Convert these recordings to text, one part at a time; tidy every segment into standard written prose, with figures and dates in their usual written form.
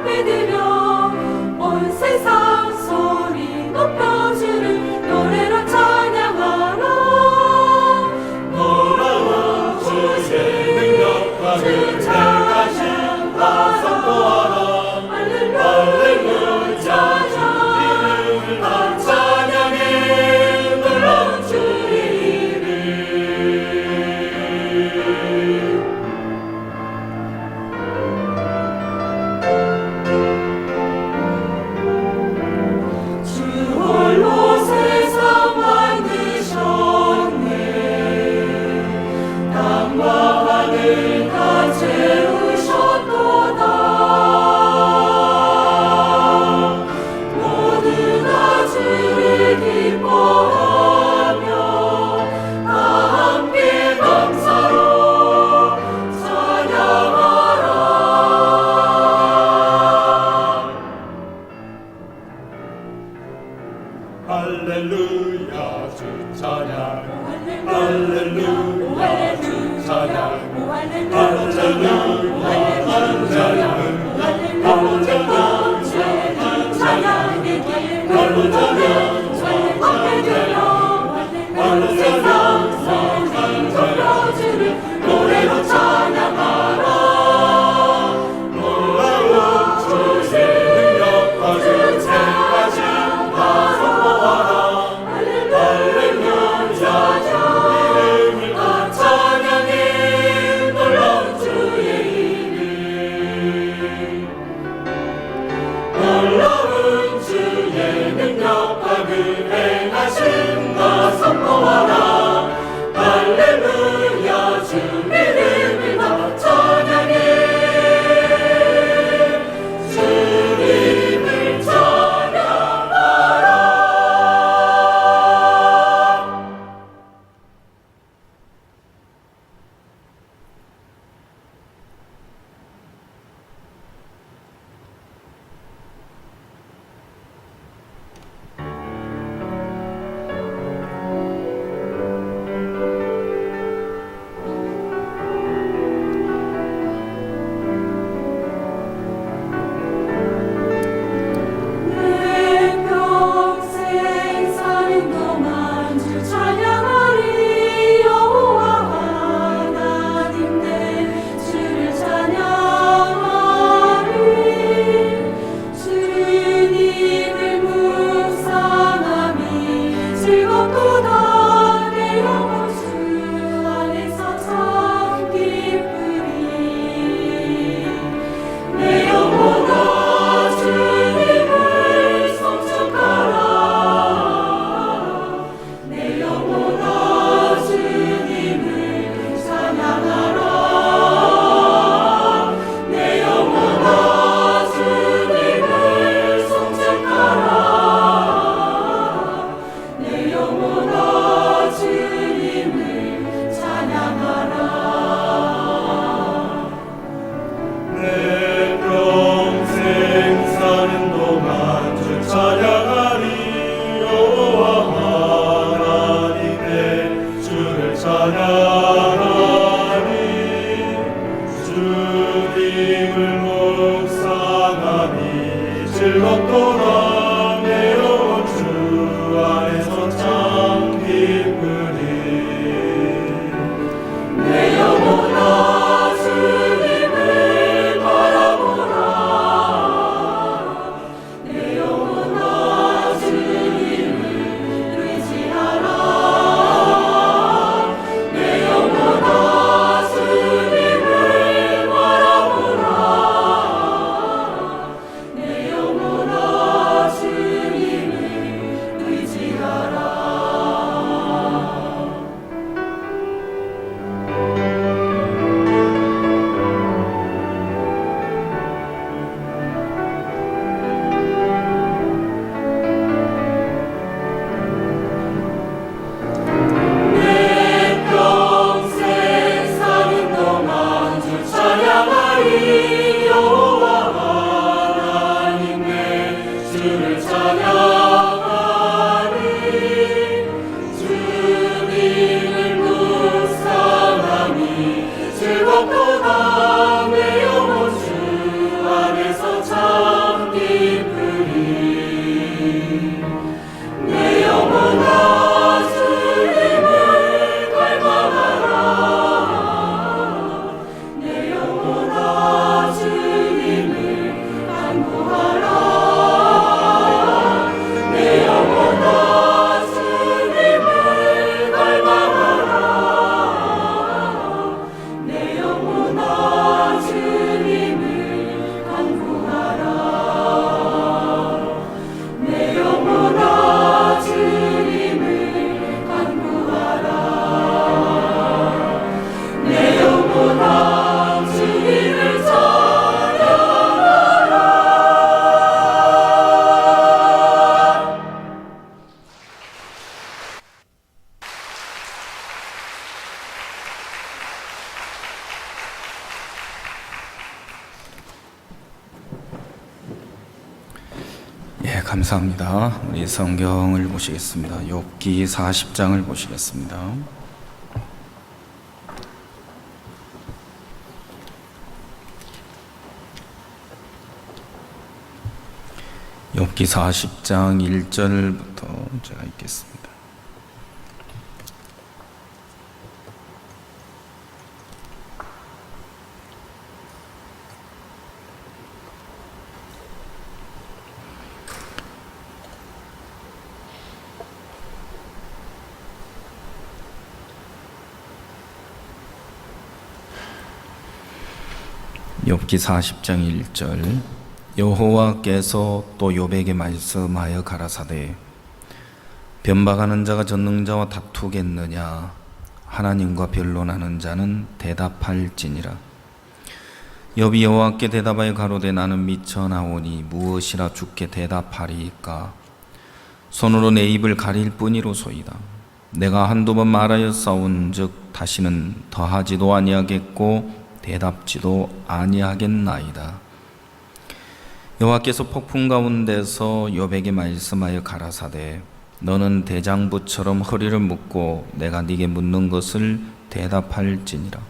앞에 들여 온 세상 소리 높여 주를 노래로 찬양하라. 놀라운 주의 능력과 그 행하심과 선포하라. 할렐루야 이름을 다 찬양해. 놀라운 주의 주 홀로 세상 만드셨네. 땅과 하늘 다 채우셨도다. 모두 다 주를 기뻐하며 다 함께 감사로 찬양하라. 할렐루야 주 찬양. 할렐루야 주 찬양. 할렐루야 노래로 찬양하라. 놀라운 주의 능력과 그 행하심과 선포하라. 할렐루야 이름을 다 찬양해. 놀라운 주의 이름. 놀라운 주의 능력과 그 행하심과 선포하라. 할렐루야 주 이름을 다 찬양해. 주님을 찬양하라. 내 평생 사는 동안 주 찬양하리. 여호와 하나님 내 주를 찬양하리. 주님을 묵상함이 즐겁도다. 내 영혼 주 안에서 참 기쁘리. 내 영혼아 주님을 송축하라. 내 영혼아 주님을 찬양하라. 내 영혼아 주님을 송축하라. 내 영혼아 감사합니다. 우리 성경을 보시겠습니다. 욥기 40장을 보시겠습니다. 욥기 40장 1절부터 제가 읽겠습니다. 욥기 40장 1절. 여호와께서 또 욥에게 말씀하여 가라사대 변박하는 자가 전능자와 다투겠느냐 하나님과 변론하는 자는 대답할지니라. 욥이 여호와께 대답하여 가로되 나는 미쳐 나오니 무엇이라 주께 대답하리이까. 손으로 내 입을 가릴 뿐이로소이다. 내가 한두 번 말하였사온즉 다시는 더하지도 아니하겠고 대답지도 아니하겠나이다. 여호와께서 폭풍 가운데서 욥에게 말씀하여 가라사대 너는 대장부처럼 허리를 묶고 내가 네게 묻는 것을 대답할지니라.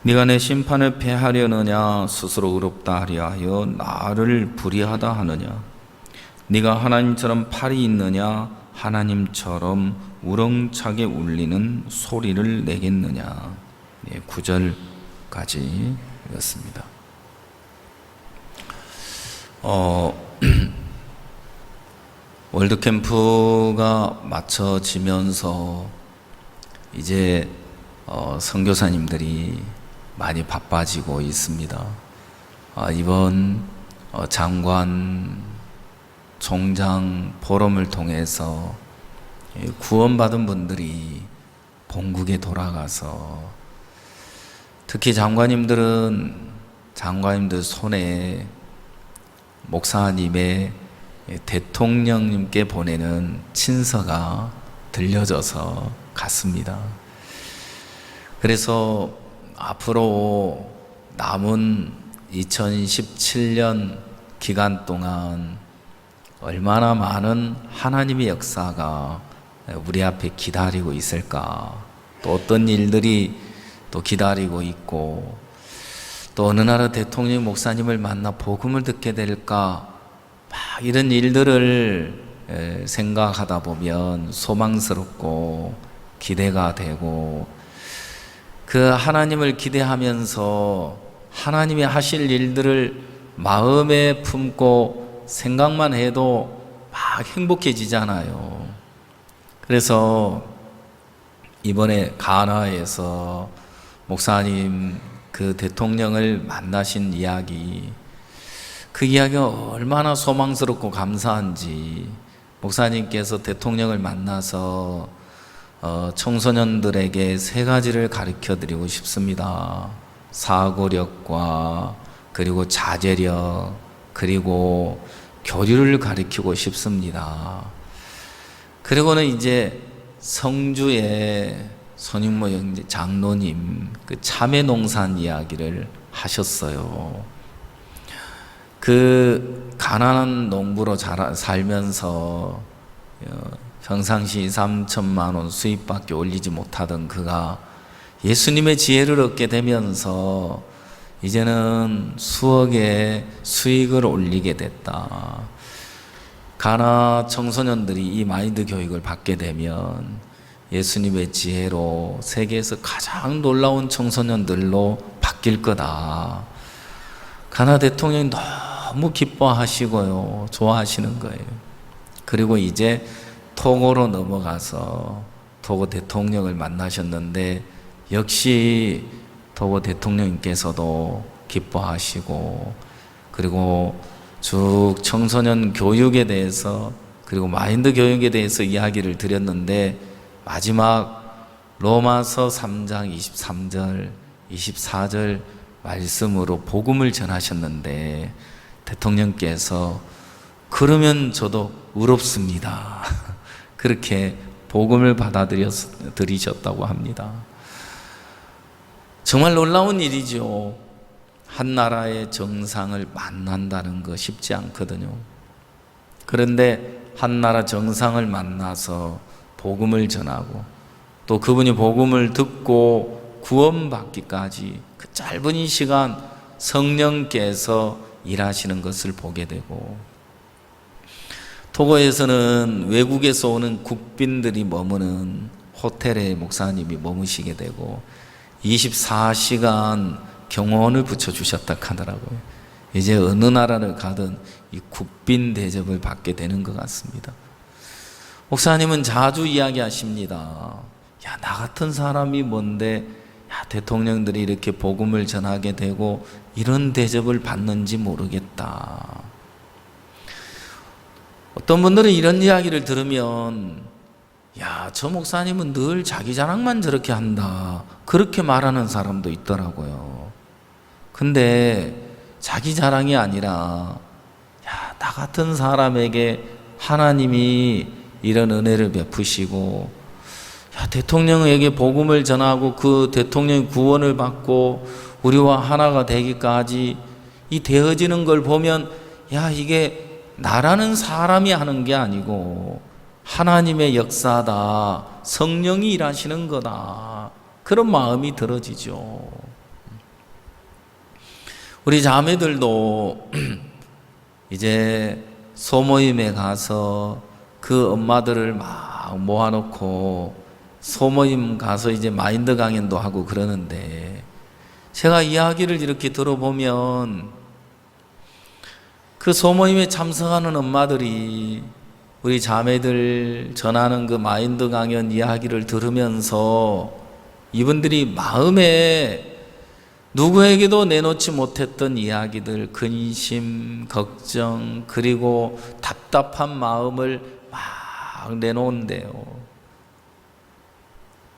네가 내 심판을 패하려느냐 스스로 의롭다 하려 하여 나를 불의하다 하느냐. 네가 하나님처럼 팔이 있느냐 하나님처럼 우렁차게 울리는 소리를 내겠느냐. 9절까지 읽었습니다. 월드캠프가 마쳐지면서 이제 선교사님들이 많이 바빠지고 있습니다. 이번 장관 총장 포럼을 통해서 구원받은 분들이 본국에 돌아가서 특히 장관님들 손에 목사님의 대통령님께 보내는 친서가 들려져서 갔습니다. 그래서 앞으로 남은 2017년 기간 동안 얼마나 많은 하나님의 역사가 우리 앞에 기다리고 있을까, 또 어떤 일들이 또 기다리고 있고, 또 어느 나라 대통령 목사님을 만나 복음을 듣게 될까, 막 이런 일들을 생각하다 보면 소망스럽고 기대가 되고, 그 하나님을 기대하면서 하나님이 하실 일들을 마음에 품고 생각만 해도 막 행복해지잖아요. 그래서 이번에 가나에서 목사님 그 대통령을 만나신 이야기, 그 이야기가 얼마나 소망스럽고 감사한지, 목사님께서 대통령을 만나서 청소년들에게 3가지를 가르쳐 드리고 싶습니다. 사고력과 그리고 자제력, 그리고 교류를 가르치고 싶습니다. 그리고는 이제 성주의 손익모 형제 장로님 그 참외농산 이야기를 하셨어요. 그 가난한 농부로 살면서 평상시 3천만 원 수입밖에 올리지 못하던 그가 예수님의 지혜를 얻게 되면서 이제는 수억의 수익을 올리게 됐다. 가나 청소년들이 이 마인드 교육을 받게 되면 예수님의 지혜로 세계에서 가장 놀라운 청소년들로 바뀔 거다. 가나 대통령이 너무 기뻐하시고요, 좋아하시는 거예요. 그리고 이제 토고로 넘어가서 토고 대통령을 만나셨는데 역시 토고 대통령님께서도 기뻐하시고, 그리고 쭉 청소년 교육에 대해서 그리고 마인드 교육에 대해서 이야기를 드렸는데, 마지막 로마서 3장 23절 24절 말씀으로 복음을 전하셨는데 대통령께서 그러면 저도 의롭습니다. 그렇게 복음을 받아들이셨다고 합니다. 정말 놀라운 일이죠. 한 나라의 정상을 만난다는 거 쉽지 않거든요. 그런데 한나라 정상을 만나서 복음을 전하고 또 그분이 복음을 듣고 구원받기까지 그 짧은 이 시간 성령께서 일하시는 것을 보게 되고, 토고에서는 외국에서 오는 국빈들이 머무는 호텔에 목사님이 머무시게 되고 24시간 경호원을 붙여주셨다 하더라고요. 이제 어느 나라를 가든 이 국빈 대접을 받게 되는 것 같습니다. 목사님은 자주 이야기하십니다. 야, 나 같은 사람이 뭔데 대통령들이 이렇게 복음을 전하게 되고 이런 대접을 받는지 모르겠다. 어떤 분들은 이런 이야기를 들으면 야, 저 목사님은 늘 자기 자랑만 저렇게 한다, 그렇게 말하는 사람도 있더라고요. 근데 자기 자랑이 아니라 야, 나 같은 사람에게 하나님이 이런 은혜를 베푸시고 야, 대통령에게 복음을 전하고 그 대통령의 구원을 받고 우리와 하나가 되기까지 이 되어지는 걸 보면 야, 이게 나라는 사람이 하는 게 아니고 하나님의 역사다, 성령이 일하시는 거다, 그런 마음이 들어지죠. 우리 자매들도 이제 소모임에 가서 그 엄마들을 막 모아놓고 소모임 가서 이제 마인드 강연도 하고 그러는데, 제가 이야기를 이렇게 들어보면 그 소모임에 참석하는 엄마들이 우리 자매들 전하는 그 마인드 강연 이야기를 들으면서 이분들이 마음에 누구에게도 내놓지 못했던 이야기들, 근심, 걱정, 그리고 답답한 마음을 막 내놓은대요.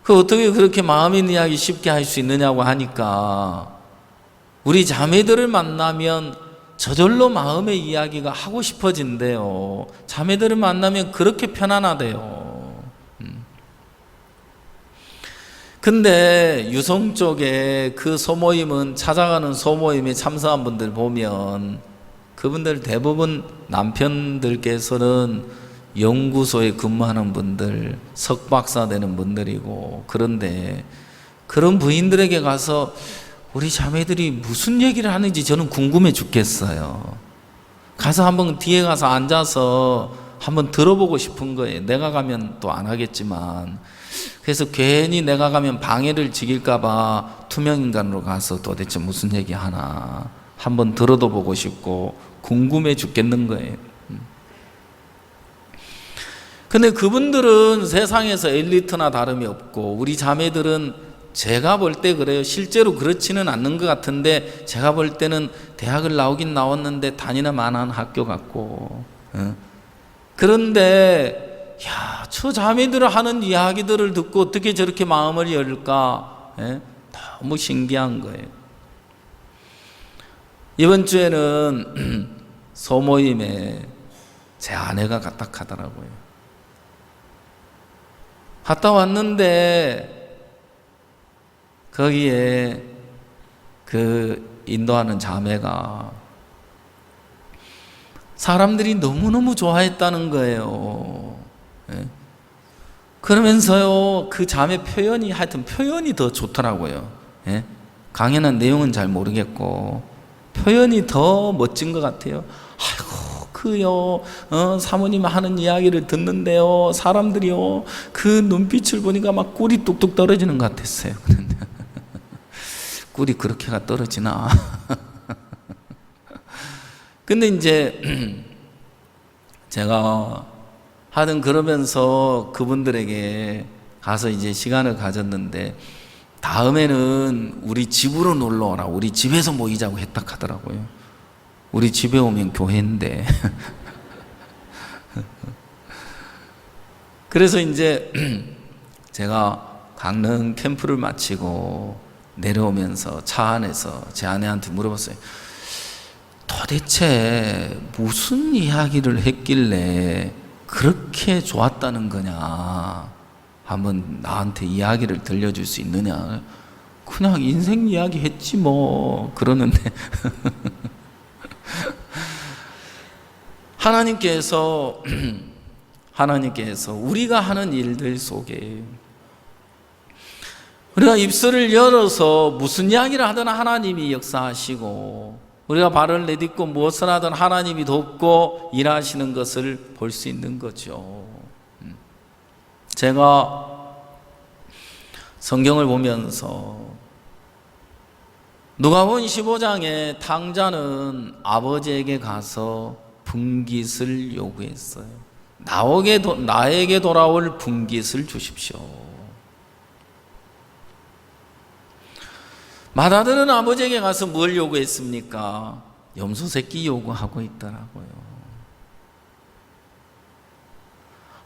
그 어떻게 그렇게 마음 있는 이야기 쉽게 할 수 있느냐고 하니까 우리 자매들을 만나면 저절로 마음의 이야기가 하고 싶어진대요. 자매들을 만나면 그렇게 편안하대요. 근데 유성 쪽에 그 소모임은, 찾아가는 소모임에 참석한 분들 보면 그분들 대부분 남편들께서는 연구소에 근무하는 분들, 석박사 되는 분들이고, 그런데 그런 부인들에게 가서 우리 자매들이 무슨 얘기를 하는지 저는 궁금해 죽겠어요. 가서 한번 뒤에 가서 앉아서 한번 들어보고 싶은 거예요. 내가 가면 또 안 하겠지만. 그래서 괜히 내가 가면 방해를 지길까 봐 투명인간으로 가서 도대체 무슨 얘기 하나 한번 들어도 보고 싶고 궁금해 죽겠는 거예요. 근데 그분들은 세상에서 엘리트나 다름이 없고, 우리 자매들은 제가 볼 때 그래요. 실제로 그렇지는 않는 것 같은데 제가 볼 때는 대학을 나오긴 나왔는데 다니나 마나한 학교 같고, 그런데 야, 저 자매들 하는 이야기들을 듣고 어떻게 저렇게 마음을 열까? 너무 신기한 거예요. 이번 주에는 소모임에 제 아내가 갔다 하더라고요. 갔다 왔는데 거기에 그 인도하는 자매가 사람들이 너무너무 좋아했다는 거예요. 그러면서요, 그 자매 표현이, 하여튼 표현이 더 좋더라고요. 강연한 내용은 잘 모르겠고 표현이 더 멋진 것 같아요. 아이고, 그요, 사모님 하는 이야기를 듣는데요, 사람들이요, 그 눈빛을 보니까 막 꿀이 뚝뚝 떨어지는 것 같았어요. 꿀이 그렇게가 떨어지나? 근데 이제 제가 하여튼 그러면서 그분들에게 가서 이제 시간을 가졌는데, 다음에는 우리 집으로 놀러 오라, 우리 집에서 모이자고 했다 하더라고요. 우리 집에 오면 교회인데. 그래서 이제 제가 강릉 캠프를 마치고 내려오면서 차 안에서 제 아내한테 물어봤어요. 도대체 무슨 이야기를 했길래 그렇게 좋았다는 거냐, 한번 나한테 이야기를 들려줄 수 있느냐. 그냥 인생 이야기 했지 뭐, 그러는데 하나님께서 우리가 하는 일들 속에 우리가 입술을 열어서 무슨 이야기를 하든 하나님이 역사하시고, 우리가 발을 내딛고 무엇을 하든 하나님이 돕고 일하시는 것을 볼 수 있는 거죠. 제가 성경을 보면서 누가복음 15장에 탕자는 아버지에게 가서 분깃을 요구했어요. 나에게 돌아올 분깃을 주십시오. 마다들은 아버지에게 가서 뭘 요구했습니까? 염소 새끼 요구하고 있더라고요.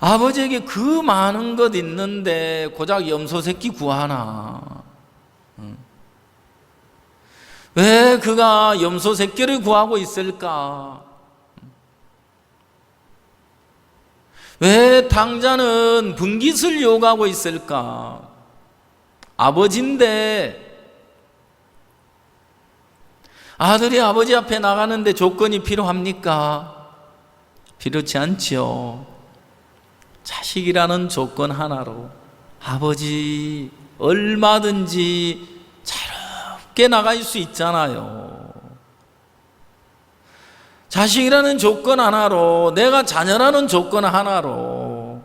아버지에게 그 많은 것 있는데 고작 염소 새끼 구하나? 왜 그가 염소 새끼를 구하고 있을까? 왜 탕자는 분깃을 요구하고 있을까? 아버지인데, 아들이 아버지 앞에 나가는데 조건이 필요합니까? 필요치 않지요. 자식이라는 조건 하나로 아버지 얼마든지 자유롭게 나갈 수 있잖아요. 자식이라는 조건 하나로, 내가 자녀라는 조건 하나로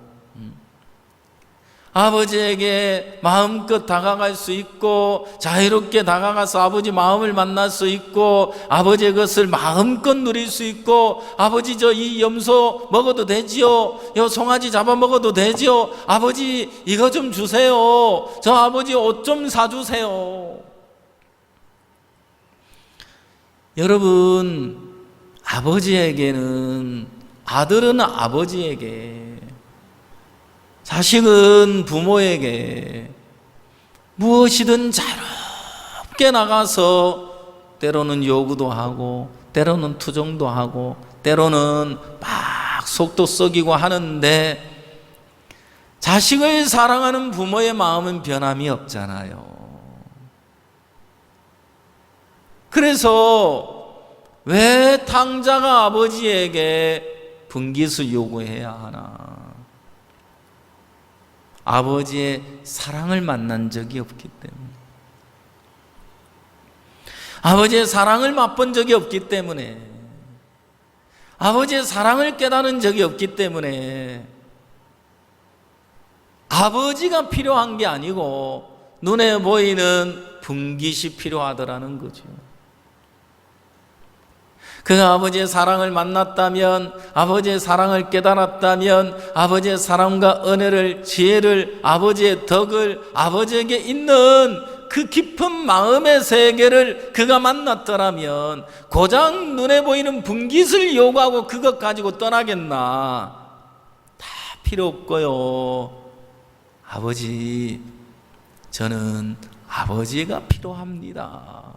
아버지에게 마음껏 다가갈 수 있고, 자유롭게 다가가서 아버지 마음을 만날 수 있고, 아버지의 것을 마음껏 누릴 수 있고, 아버지 저 이 염소 먹어도 되지요? 요 송아지 잡아 먹어도 되지요? 아버지 이거 좀 주세요. 저 아버지 옷 좀 사주세요. 여러분, 아버지에게는, 아들은 아버지에게, 자식은 부모에게 무엇이든 자유롭게 나가서 때로는 요구도 하고, 때로는 투정도 하고, 때로는 막 속도 썩이고 하는데, 자식을 사랑하는 부모의 마음은 변함이 없잖아요. 그래서 왜 탕자가 아버지에게 분깃을 요구해야 하나? 아버지의 사랑을 만난 적이 없기 때문에, 아버지의 사랑을 맛본 적이 없기 때문에, 아버지의 사랑을 깨달은 적이 없기 때문에 아버지가 필요한 게 아니고 눈에 보이는 분깃이 필요하더라는 거죠. 그가 아버지의 사랑을 만났다면, 아버지의 사랑을 깨달았다면, 아버지의 사랑과 은혜를, 지혜를, 아버지의 덕을, 아버지에게 있는 그 깊은 마음의 세계를 그가 만났더라면 고작 눈에 보이는 분깃을 요구하고 그것 가지고 떠나겠나? 다 필요 없고요. 아버지, 저는 아버지가 필요합니다.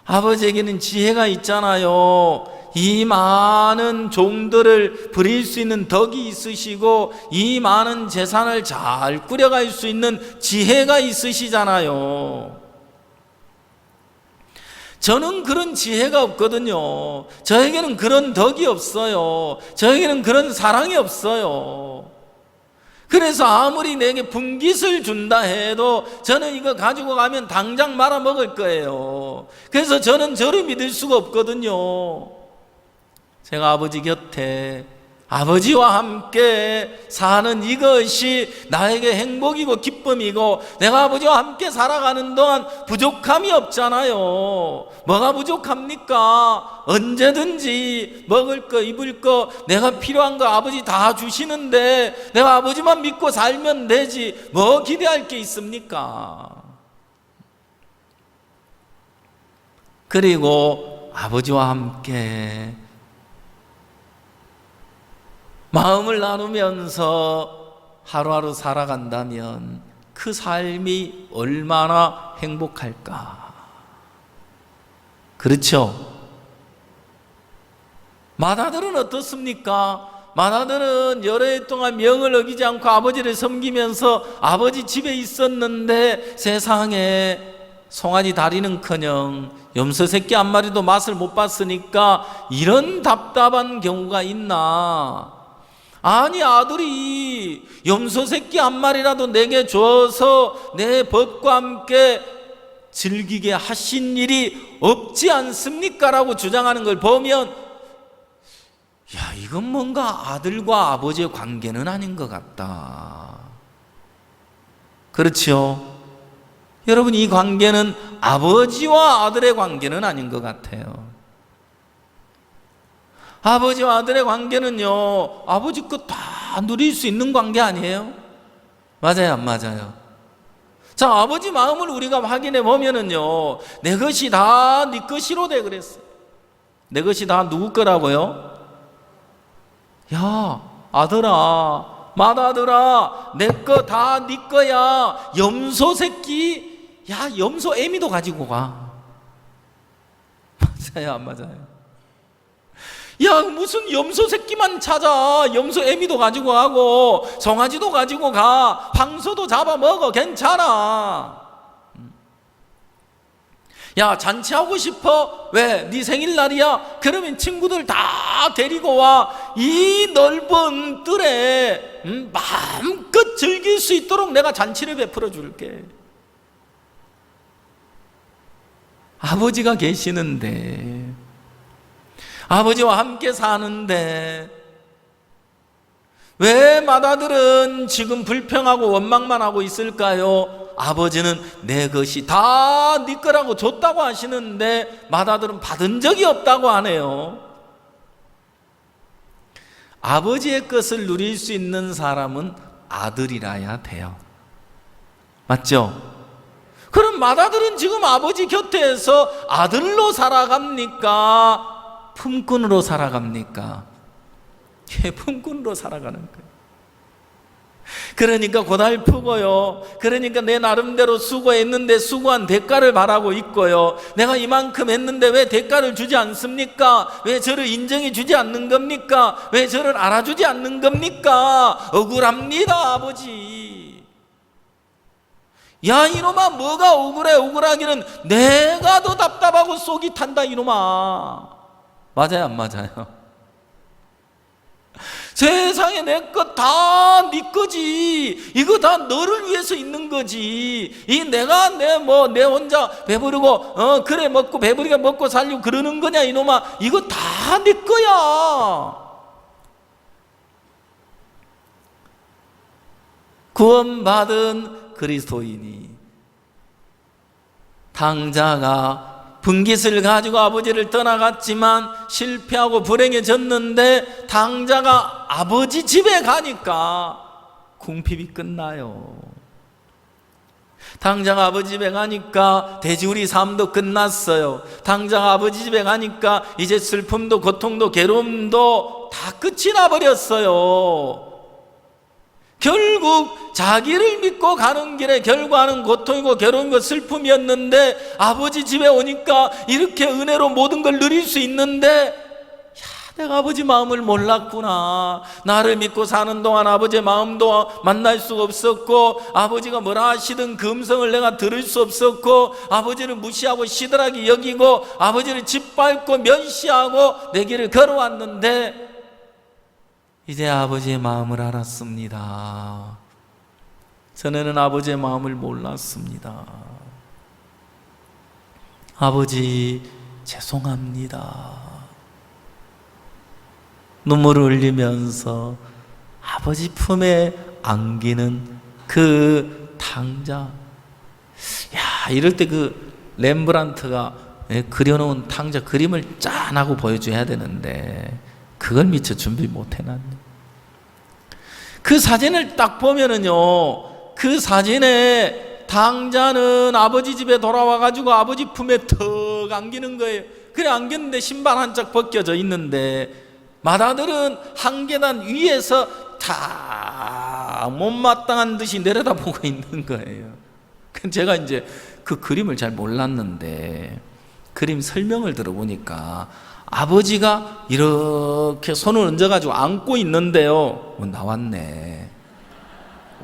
아버지에게는 지혜가 있잖아요. 이 많은 종들을 부릴 수 있는 덕이 있으시고, 이 많은 재산을 잘 꾸려갈 수 있는 지혜가 있으시잖아요. 저는 그런 지혜가 없거든요. 저에게는 그런 덕이 없어요. 저에게는 그런 사랑이 없어요. 그래서 아무리 내게 분깃을 준다 해도 저는 이거 가지고 가면 당장 말아 먹을 거예요. 그래서 저는 저를 믿을 수가 없거든요. 제가 아버지 곁에 아버지와 함께 사는 이것이 나에게 행복이고 기쁨이고, 내가 아버지와 함께 살아가는 동안 부족함이 없잖아요. 뭐가 부족합니까? 언제든지 먹을 거, 입을 거, 내가 필요한 거 아버지 다 주시는데 내가 아버지만 믿고 살면 되지 뭐 기대할 게 있습니까? 그리고 아버지와 함께 마음을 나누면서 하루하루 살아간다면 그 삶이 얼마나 행복할까? 그렇죠? 맏아들은 어떻습니까? 맏아들은 여러 해 동안 명을 어기지 않고 아버지를 섬기면서 아버지 집에 있었는데 세상에 송아지 다리는커녕 염소 새끼 한 마리도 맛을 못 봤으니까 이런 답답한 경우가 있나? 아니, 아들이 염소 새끼 한 마리라도 내게 줘서 내 벗과 함께 즐기게 하신 일이 없지 않습니까? 라고 주장하는 걸 보면, 야, 이건 뭔가 아들과 아버지의 관계는 아닌 것 같다. 그렇죠? 여러분, 이 관계는 아버지와 아들의 관계는 아닌 것 같아요. 아버지와 아들의 관계는요, 아버지 것 다 누릴 수 있는 관계 아니에요? 맞아요, 안 맞아요? 자, 아버지 마음을 우리가 확인해 보면은요, 내 것이 다 네 것이로 돼 그랬어요. 내 것이 다 누구 거라고요? 야, 아들아, 맏아들아, 내 거 다 네 거야. 염소 새끼, 야, 염소 애미도 가지고 가. 맞아요, 안 맞아요? 야, 무슨 염소 새끼만 찾아. 염소 애미도 가지고 가고 송아지도 가지고 가. 황소도 잡아먹어. 괜찮아. 야, 잔치하고 싶어? 왜? 네 생일날이야? 그러면 친구들 다 데리고 와. 이 넓은 뜰에 마음껏 즐길 수 있도록 내가 잔치를 베풀어 줄게. 아버지가 계시는데, 아버지와 함께 사는데 왜 맏아들은 지금 불평하고 원망만 하고 있을까요? 아버지는 내 것이 다 네 거라고 줬다고 하시는데 맏아들은 받은 적이 없다고 하네요. 아버지의 것을 누릴 수 있는 사람은 아들이라야 돼요. 맞죠? 그럼 맏아들은 지금 아버지 곁에서 아들로 살아갑니까? 품꾼으로 살아갑니까? 예, 품꾼으로 살아가는 거예요. 그러니까 고달프고요. 그러니까 내 나름대로 수고했는데 수고한 대가를 바라고 있고요. 내가 이만큼 했는데 왜 대가를 주지 않습니까? 왜 저를 인정해 주지 않는 겁니까? 왜 저를 알아주지 않는 겁니까? 억울합니다, 아버지. 야, 이놈아, 뭐가 억울해? 억울하기는 내가 더 답답하고 속이 탄다, 이놈아. 맞아요, 안 맞아요? 세상에 내 것 다 네 거지. 이거 다 너를 위해서 있는 거지. 이 내가 내 혼자 배부르고 그래 먹고 배부르게 먹고 살려고 그러는 거냐, 이놈아. 이거 다 네 거야. 구원받은 그리스도인이 당자가 분깃을 가지고 아버지를 떠나갔지만 실패하고 불행해졌는데 당자가 아버지 집에 가니까 궁핍이 끝나요. 당자가 아버지 집에 가니까 돼지우리 삶도 끝났어요. 당자가 아버지 집에 가니까 이제 슬픔도 고통도 괴로움도 다 끝이 나버렸어요. 결국 자기를 믿고 가는 길에 결과는 고통이고 괴로움이고 슬픔이었는데 아버지 집에 오니까 이렇게 은혜로 모든 걸 누릴 수 있는데, 야, 내가 아버지 마음을 몰랐구나. 나를 믿고 사는 동안 아버지의 마음도 만날 수가 없었고 아버지가 뭐라 하시든 그 음성을 내가 들을 수 없었고 아버지를 무시하고 시들하게 여기고 아버지를 짓밟고 멸시하고 내 길을 걸어왔는데 이제 아버지의 마음을 알았습니다. 전에는 아버지의 마음을 몰랐습니다. 아버지, 죄송합니다. 눈물을 흘리면서 아버지 품에 안기는 그 탕자. 야, 이럴 때 그 렘브란트가 그려놓은 탕자 그림을 짠하고 보여줘야 되는데 그걸 미처 준비 못 해놨네. 그 사진을 딱 보면은요, 그 사진에 당자는 아버지 집에 돌아와가지고 아버지 품에 턱 안기는 거예요. 그래 안겼는데 신발 한 짝 벗겨져 있는데 맏아들은 한 계단 위에서 다 못마땅한 듯이 내려다보고 있는 거예요. 제가 이제 그 그림을 잘 몰랐는데 그림 설명을 들어보니까 아버지가 이렇게 손을 얹어가지고 안고 있는데요. 나왔네.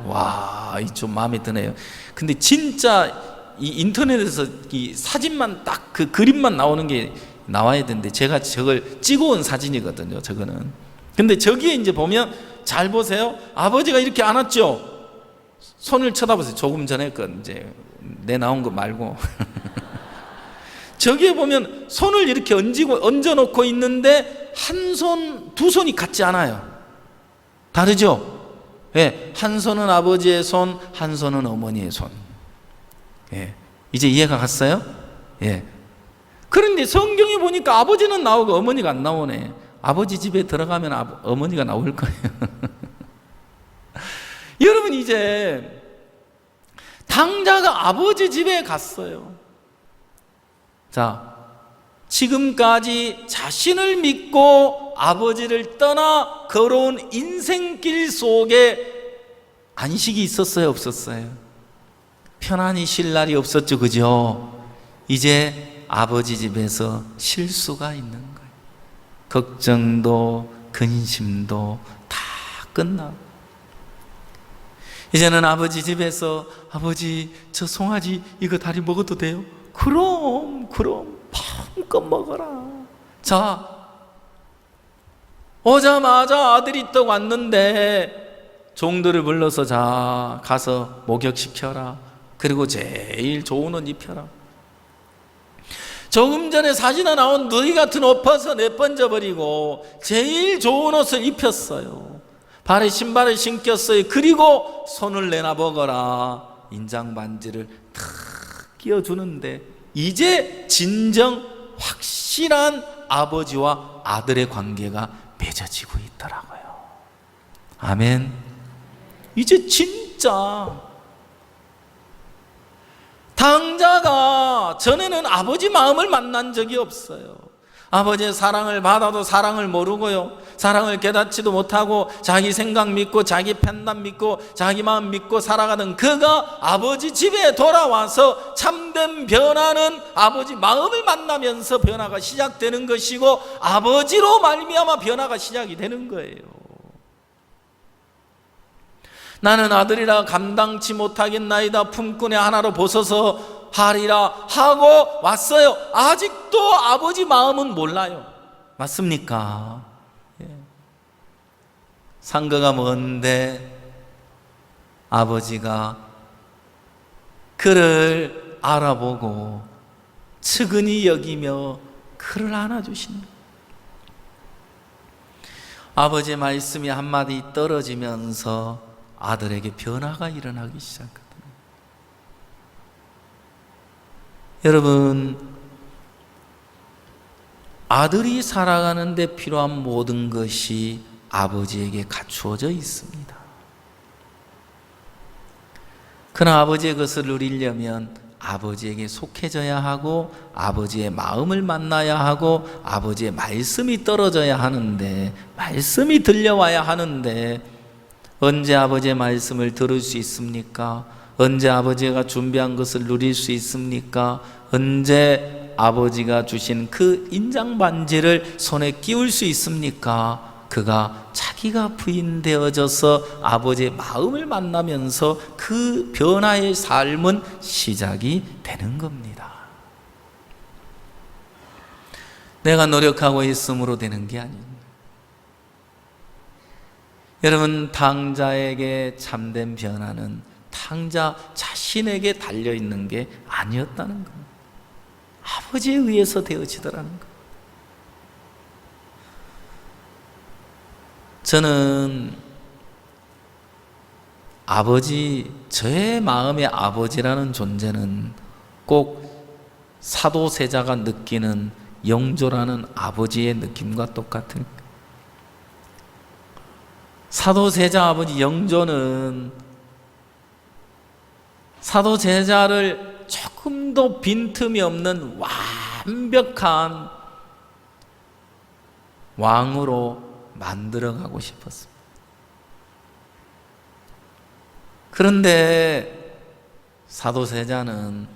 와, 이 좀 마음에 드네요. 근데 진짜 이 인터넷에서 이 사진만 딱 그 그림만 나오는 게 나와야 되는데 제가 저걸 찍어온 사진이거든요. 저거는. 근데 저기에 이제 보면 잘 보세요. 아버지가 이렇게 안았죠. 손을 쳐다보세요. 조금 전에 거 이제 내 나온 거 말고. 저기에 보면 손을 이렇게 얹어놓고 있는데 한 손, 두 손이 같지 않아요. 다르죠? 예, 한 손은 아버지의 손, 한 손은 어머니의 손. 예, 이제 이해가 갔어요? 예. 그런데 성경에 보니까 아버지는 나오고 어머니가 안 나오네. 아버지 집에 들어가면 어머니가 나올 거예요. 여러분, 이제 당자가 아버지 집에 갔어요. 자, 지금까지 자신을 믿고 아버지를 떠나 걸어온 인생길 속에 안식이 있었어요, 없었어요? 편안히 쉴 날이 없었죠, 그죠? 이제 아버지 집에서 쉴 수가 있는 거예요. 걱정도 근심도 다 끝나고 이제는 아버지 집에서 아버지 저 송아지 이거 다리 먹어도 돼요? 그럼 마음껏 먹어라. 자, 오자마자 아들이 떡 왔는데 종들을 불러서 자 가서 목욕시켜라. 그리고 제일 좋은 옷 입혀라. 조금 전에 사진에 나온 너희 같은 옷 벗어 내번져버리고 제일 좋은 옷을 입혔어요. 발에 신발을 신겼어요. 그리고 손을 내놔 먹어라. 인장 반지를 탁 끼워주는데 이제 진정 확실한 아버지와 아들의 관계가 맺어지고 있더라고요. 아멘. 이제 진짜 당자가 전에는 아버지 마음을 만난 적이 없어요. 아버지의 사랑을 받아도 사랑을 모르고요, 사랑을 깨닫지도 못하고 자기 생각 믿고 자기 판단 믿고 자기 마음 믿고 살아가던 그가 아버지 집에 돌아와서 참된 변화는 아버지 마음을 만나면서 변화가 시작되는 것이고 아버지로 말미암아 변화가 시작이 되는 거예요. 나는 아들이라 감당치 못하겠나이다. 품꾼의 하나로 벗어서 하리라 하고 왔어요. 아직도 아버지 마음은 몰라요. 맞습니까? 예. 상거가 먼데 아버지가 그를 알아보고 측은히 여기며 그를 안아주신다. 아버지의 말씀이 한마디 떨어지면서 아들에게 변화가 일어나기 시작합니다. 여러분, 아들이 살아가는 데 필요한 모든 것이 아버지에게 갖추어져 있습니다. 그러나 아버지의 것을 누리려면 아버지에게 속해져야 하고 아버지의 마음을 만나야 하고 아버지의 말씀이 떨어져야 하는데, 말씀이 들려와야 하는데 언제 아버지의 말씀을 들을 수 있습니까? 언제 아버지가 준비한 것을 누릴 수 있습니까? 언제 아버지가 주신 그 인장 반지를 손에 끼울 수 있습니까? 그가 자기가 부인되어져서 아버지의 마음을 만나면서 그 변화의 삶은 시작이 되는 겁니다. 내가 노력하고 있음으로 되는 게 아닙니다. 여러분, 탕자에게 참된 변화는 탕자 자신에게 달려있는 게 아니었다는 겁니다. 아버지에 의해서 되어지더라는 겁니다. 저는 아버지, 저의 마음의 아버지라는 존재는 꼭 사도세자가 느끼는 영조라는 아버지의 느낌과 똑같은, 사도세자 아버지 영조는 사도세자를 조금도 빈틈이 없는 완벽한 왕으로 만들어가고 싶었습니다. 그런데 사도세자는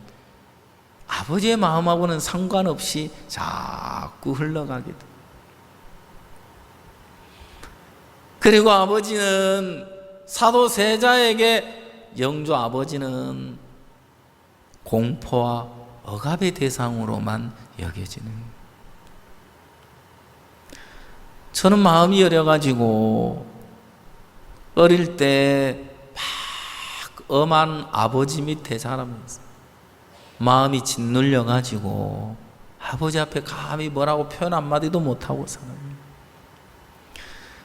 아버지의 마음하고는 상관없이 자꾸 흘러가게 됩니다. 그리고 아버지는 사도세자에게, 영조 아버지는 공포와 억압의 대상으로만 여겨지는 거예요. 저는 마음이 여려가지고 어릴 때 막 엄한 아버지 밑에 자라면서 마음이 짓눌려가지고 아버지 앞에 감히 뭐라고 표현 한마디도 못하고 살아요.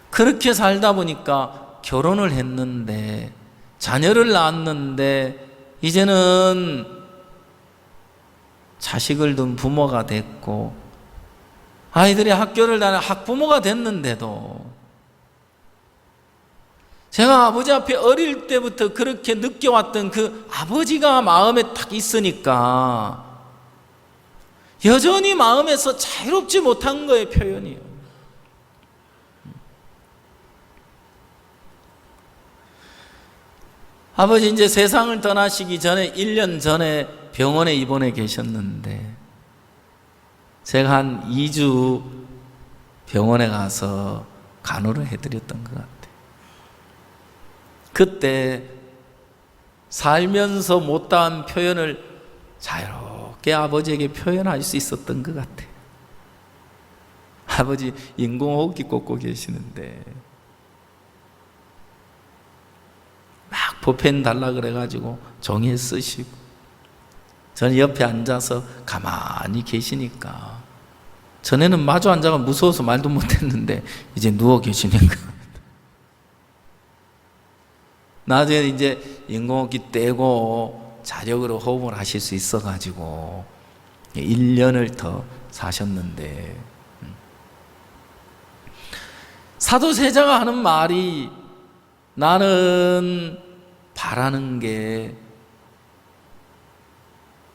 그렇게 살다 보니까 결혼을 했는데 자녀를 낳았는데 이제는 자식을 둔 부모가 됐고 아이들이 학교를 다니는 학부모가 됐는데도 제가 아버지 앞에 어릴 때부터 그렇게 느껴왔던 그 아버지가 마음에 딱 있으니까 여전히 마음에서 자유롭지 못한 거예요, 표현이요. 아버지 이제 세상을 떠나시기 전에 1년 전에 병원에 입원해 계셨는데 제가 한 2주 병원에 가서 간호를 해드렸던 것 같아요. 그때 살면서 못다한 표현을 자유롭게 아버지에게 표현할 수 있었던 것 같아요. 아버지 인공호흡기 꽂고 계시는데 막 볼펜 달라 그래가지고 종이에 쓰시고 저는 옆에 앉아서 가만히 계시니까 전에는 마주 앉아가 무서워서 말도 못했는데 이제 누워 계시는 거예요. 나중에 이제 인공호흡기 떼고 자력으로 호흡을 하실 수 있어가지고 1년을 더 사셨는데 사도 세자가 하는 말이 나는 바라는 게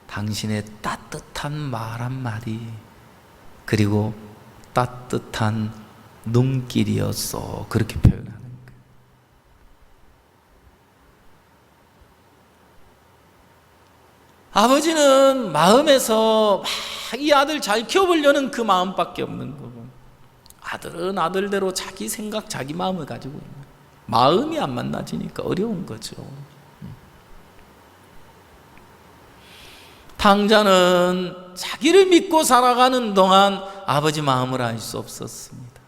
당신의 따뜻한 말 한마디 그리고 따뜻한 눈길이었어 그렇게 표현하는 거예요. 아버지는 마음에서 막 이 아들 잘 키워보려는 그 마음밖에 없는 거고 아들은 아들대로 자기 생각 자기 마음을 가지고 있는 거예요. 마음이 안 만나지니까 어려운 거죠. 탕자는 자기를 믿고 살아가는 동안 아버지 마음을 알 수 없었습니다.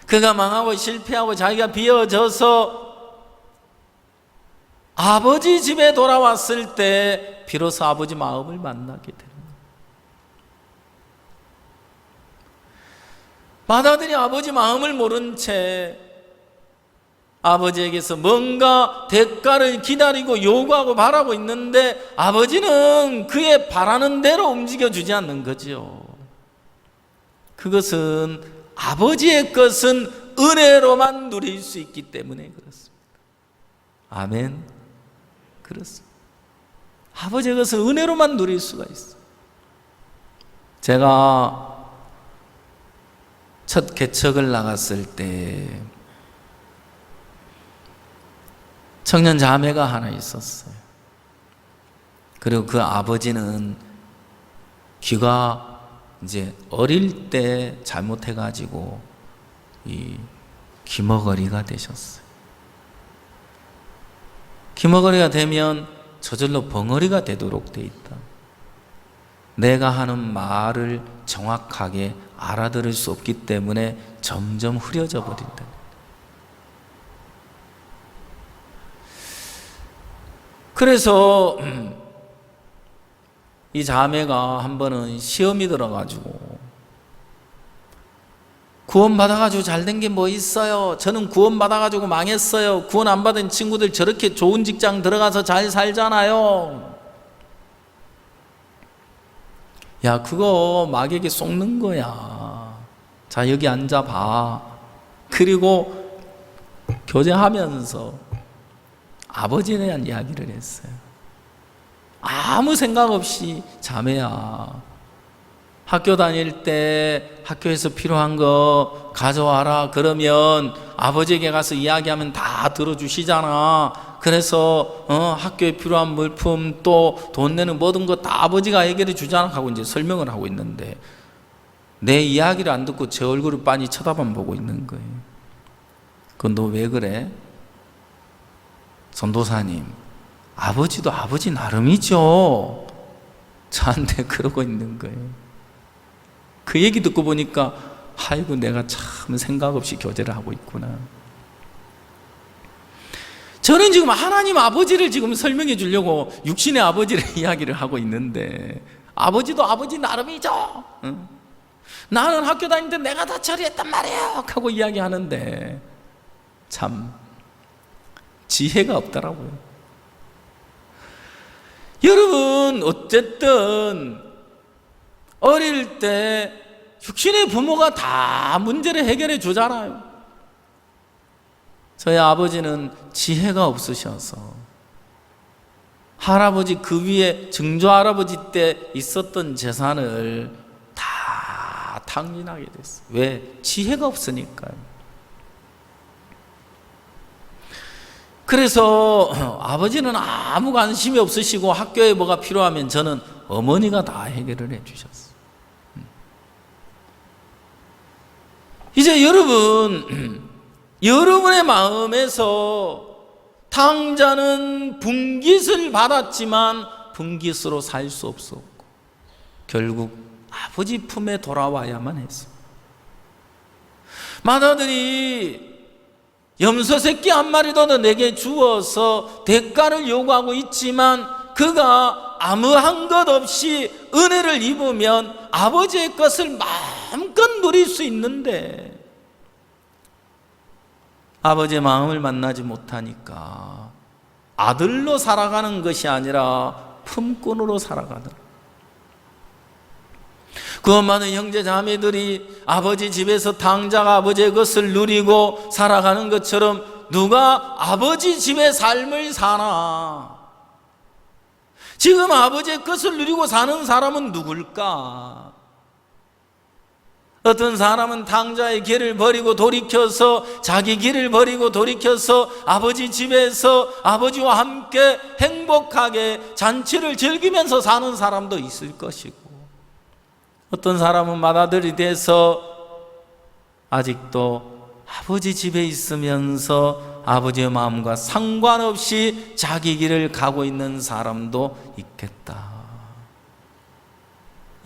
그가 망하고 실패하고 자기가 비어져서 아버지 집에 돌아왔을 때 비로소 아버지 마음을 만나게 되는 거예요. 맏아들이 아버지 마음을 모른 채 아버지에게서 뭔가 대가를 기다리고 요구하고 바라고 있는데 아버지는 그의 바라는 대로 움직여주지 않는 거죠. 그것은 아버지의 것은 은혜로만 누릴 수 있기 때문에 그렇습니다. 아멘. 그렇습니다. 아버지의 것은 은혜로만 누릴 수가 있어요. 제가 첫 개척을 나갔을 때 청년 자매가 하나 있었어요. 그리고 그 아버지는 귀가 이제 어릴 때 잘못해가지고 이 귀머거리가 되셨어요. 귀머거리가 되면 저절로 벙어리가 되도록 돼 있다. 내가 하는 말을 정확하게 알아들을 수 없기 때문에 점점 흐려져 버린다. 그래서 이 자매가 한 번은 시험이 들어가지고 구원 받아가지고 잘된 게 뭐 있어요? 저는 구원 받아가지고 망했어요. 구원 안 받은 친구들 저렇게 좋은 직장 들어가서 잘 살잖아요. 야, 그거 마귀에게 속는 거야. 자, 여기 앉아봐. 그리고 교제하면서 아버지에 대한 이야기를 했어요. 아무 생각 없이 자매야, 학교 다닐 때 학교에서 필요한 거 가져와라. 그러면 아버지에게 가서 이야기하면 다 들어주시잖아. 그래서 학교에 필요한 물품 또 돈 내는 모든 거 다 아버지가 해결해 주잖아 하고 이제 설명을 하고 있는데 내 이야기를 안 듣고 제 얼굴을 빤히 쳐다만 보고 있는 거예요. 그건 너 왜 그래? 전도사님, 아버지도 아버지 나름이죠. 저한테 그러고 있는 거예요. 그 얘기 듣고 보니까 아이고 내가 참 생각 없이 교제를 하고 있구나. 저는 지금 하나님 아버지를 지금 설명해 주려고 육신의 아버지를 이야기를 하고 있는데 아버지도 아버지 나름이죠. 응? 나는 학교 다닐 때 내가 다 처리했단 말이에요 하고 이야기하는데 참 지혜가 없더라고요. 여러분 어쨌든 어릴 때 육신의 부모가 다 문제를 해결해 주잖아요. 저희 아버지는 지혜가 없으셔서 할아버지 그 위에 증조할아버지 때 있었던 재산을 다 탕진하게 됐어요. 왜? 지혜가 없으니까요. 그래서 아버지는 아무 관심이 없으시고 학교에 뭐가 필요하면 저는 어머니가 다 해결을 해 주셨어요. 이제 여러분의 마음에서 탕자는 분깃을 받았지만 분깃으로 살 수 없었고 결국 아버지 품에 돌아와야만 했어. 맏아들이 염소 새끼 한 마리도 내게 주어서 대가를 요구하고 있지만 그가 아무한 것 없이 은혜를 입으면 아버지의 것을 마음껏 누릴 수 있는데 아버지의 마음을 만나지 못하니까 아들로 살아가는 것이 아니라 품꾼으로 살아가더라. 그 많은 형제 자매들이 아버지 집에서 탕자가 아버지의 것을 누리고 살아가는 것처럼 누가 아버지 집의 삶을 사나? 지금 아버지의 것을 누리고 사는 사람은 누굴까? 어떤 사람은 탕자의 길을 버리고 돌이켜서 자기 길을 버리고 돌이켜서 아버지 집에서 아버지와 함께 행복하게 잔치를 즐기면서 사는 사람도 있을 것이고 어떤 사람은 맏아들이 돼서 아직도 아버지 집에 있으면서 아버지의 마음과 상관없이 자기 길을 가고 있는 사람도 있겠다.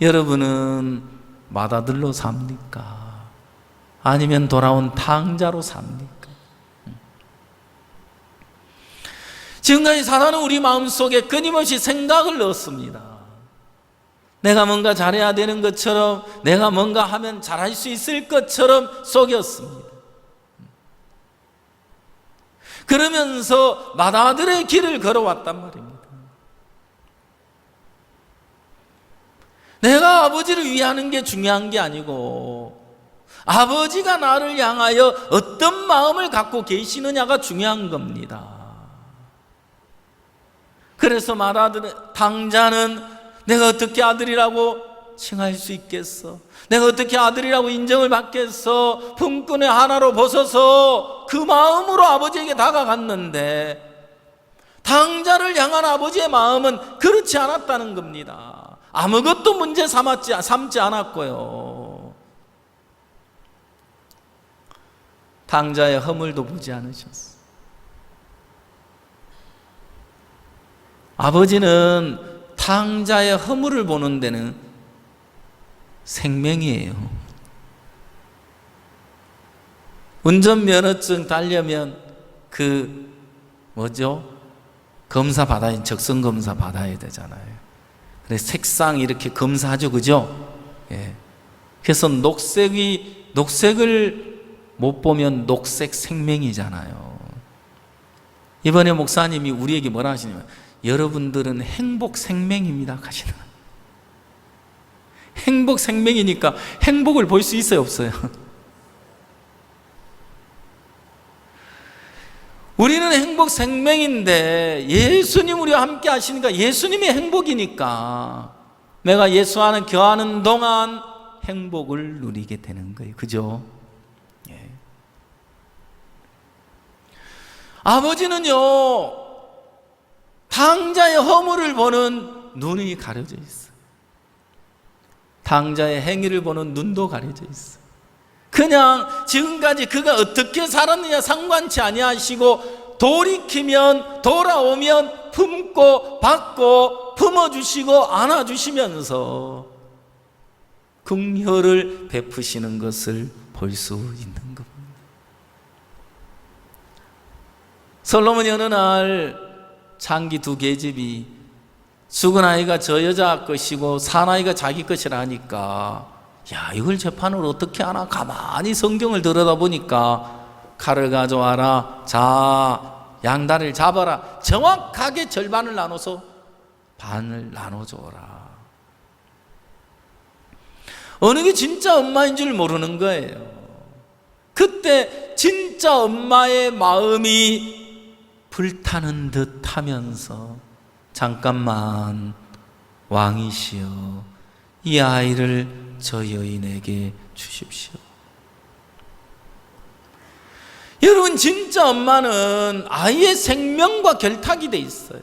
여러분은 맏아들로 삽니까? 아니면 돌아온 탕자로 삽니까? 지금까지 사단은 우리 마음속에 끊임없이 생각을 넣습니다. 내가 뭔가 잘해야 되는 것처럼 내가 뭔가 하면 잘할 수 있을 것처럼 속였습니다. 그러면서 맏아들의 길을 걸어왔단 말입니다. 내가 아버지를 위하는 게 중요한 게 아니고 아버지가 나를 향하여 어떤 마음을 갖고 계시느냐가 중요한 겁니다. 그래서 맏아들의 탕자는 내가 어떻게 아들이라고 칭할 수 있겠어? 내가 어떻게 아들이라고 인정을 받겠어? 품꾼의 하나로 벗어서 그 마음으로 아버지에게 다가갔는데 탕자를 향한 아버지의 마음은 그렇지 않았다는 겁니다. 아무것도 문제 삼지 않았고요. 탕자의 허물도 보지 않으셨어. 아버지는 탕자의 허물을 보는 데는 생명이에요. 운전면허증 따려면 검사 적성 검사 받아야 되잖아요. 그래서 색상 이렇게 검사하죠, 그죠? 예. 그래서 녹색을 못 보면 녹색 생명이잖아요. 이번에 목사님이 우리에게 뭐라 하시냐면 여러분들은 행복 생명입니다 하시는. 행복 생명이니까 행복을 볼 수 있어요, 없어요? 우리는 행복 생명인데 예수님 우리와 함께 하시니까 예수님이 행복이니까 내가 예수 안에 거하는 동안 행복을 누리게 되는 거예요. 그죠? 예. 아버지는요 탕자의 허물을 보는 눈이 가려져 있어. 탕자의 행위를 보는 눈도 가려져 있어. 그냥 지금까지 그가 어떻게 살았느냐 상관치 아니하시고 돌아오면 품고 받고 품어주시고 안아주시면서 긍휼을 베푸시는 것을 볼 수 있는 겁니다. 솔로몬이 어느 날 창기 2계집이 죽은 아이가 저 여자 것이고 산 아이가 자기 것이라 하니까 야, 이걸 재판을 어떻게 하나 가만히 성경을 들여다보니까 칼을 가져와라, 자 양다리를 잡아라, 정확하게 절반을 나눠서 반을 나눠줘라. 어느 게 진짜 엄마인 줄 모르는 거예요. 그때 진짜 엄마의 마음이 불타는 듯 하면서 잠깐만 왕이시여 이 아이를 저 여인에게 주십시오. 여러분, 진짜 엄마는 아이의 생명과 결탁이 돼 있어요.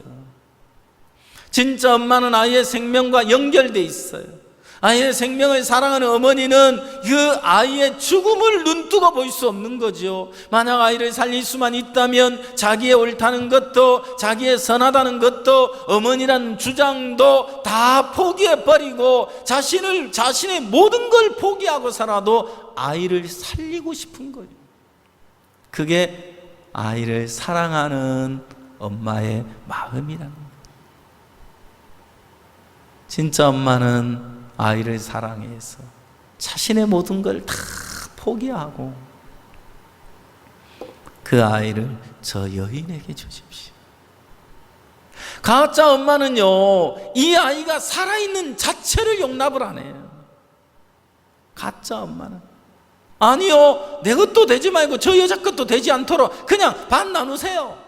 진짜 엄마는 아이의 생명과 연결돼 있어요. 아이의 생명을 사랑하는 어머니는 그 아이의 죽음을 눈뜨고 볼 수 없는 거죠. 만약 아이를 살릴 수만 있다면 자기의 옳다는 것도 자기의 선하다는 것도 어머니란 주장도 다 포기해버리고 자신의 모든 걸 포기하고서라도 아이를 살리고 싶은 거예요. 그게 아이를 사랑하는 엄마의 마음이라는 거예요. 진짜 엄마는 아이를 사랑해서 자신의 모든 걸 다 포기하고 그 아이를 저 여인에게 주십시오. 가짜 엄마는요, 이 아이가 살아있는 자체를 용납을 안 해요. 가짜 엄마는 아니요, 내 것도 되지 말고 저 여자 것도 되지 않도록 그냥 반 나누세요.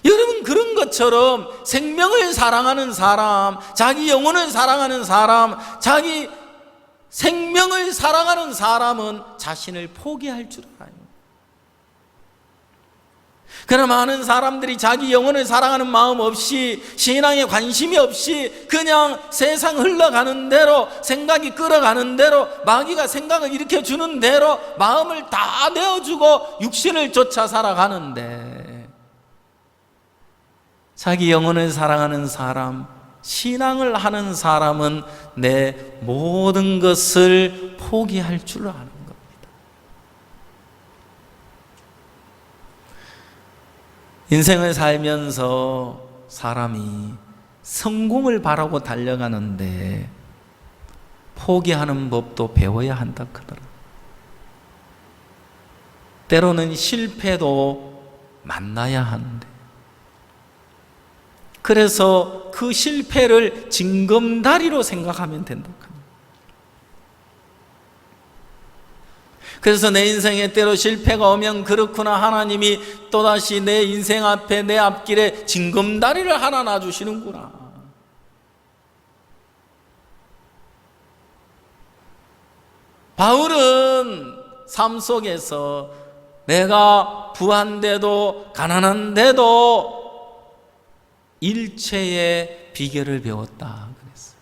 여러분, 그런 것처럼 생명을 사랑하는 사람, 자기 영혼을 사랑하는 사람, 자기 생명을 사랑하는 사람은 자신을 포기할 줄 알아요. 그러나 많은 사람들이 자기 영혼을 사랑하는 마음 없이, 신앙에 관심이 없이 그냥 세상 흘러가는 대로, 생각이 끌어가는 대로, 마귀가 생각을 일으켜주는 대로 마음을 다 내어주고 육신을 쫓아 살아가는데, 자기 영혼을 사랑하는 사람, 신앙을 하는 사람은 내 모든 것을 포기할 줄 아는 겁니다. 인생을 살면서 사람이 성공을 바라고 달려가는데 포기하는 법도 배워야 한다 그러더라. 때로는 실패도 만나야 하는데, 그래서 그 실패를 징검다리로 생각하면 된다고 합니다. 그래서 내 인생에 때로 실패가 오면 그렇구나, 하나님이 또다시 내 인생 앞에, 내 앞길에 징검다리를 하나 놔주시는구나. 바울은 삶 속에서 내가 부한데도 가난한데도 일체의 비결을 배웠다 그랬어요.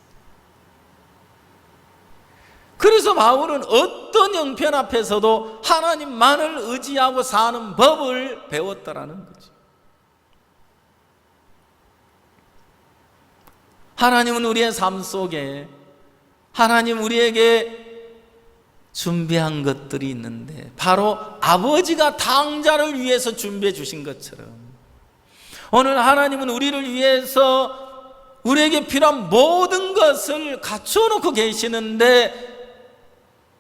그래서 바울은 어떤 형편 앞에서도 하나님만을 의지하고 사는 법을 배웠다라는 거죠. 하나님은 우리의 삶 속에 하나님 우리에게 준비한 것들이 있는데, 바로 아버지가 당자를 위해서 준비해 주신 것처럼 오늘 하나님은 우리를 위해서 우리에게 필요한 모든 것을 갖추어 놓고 계시는데,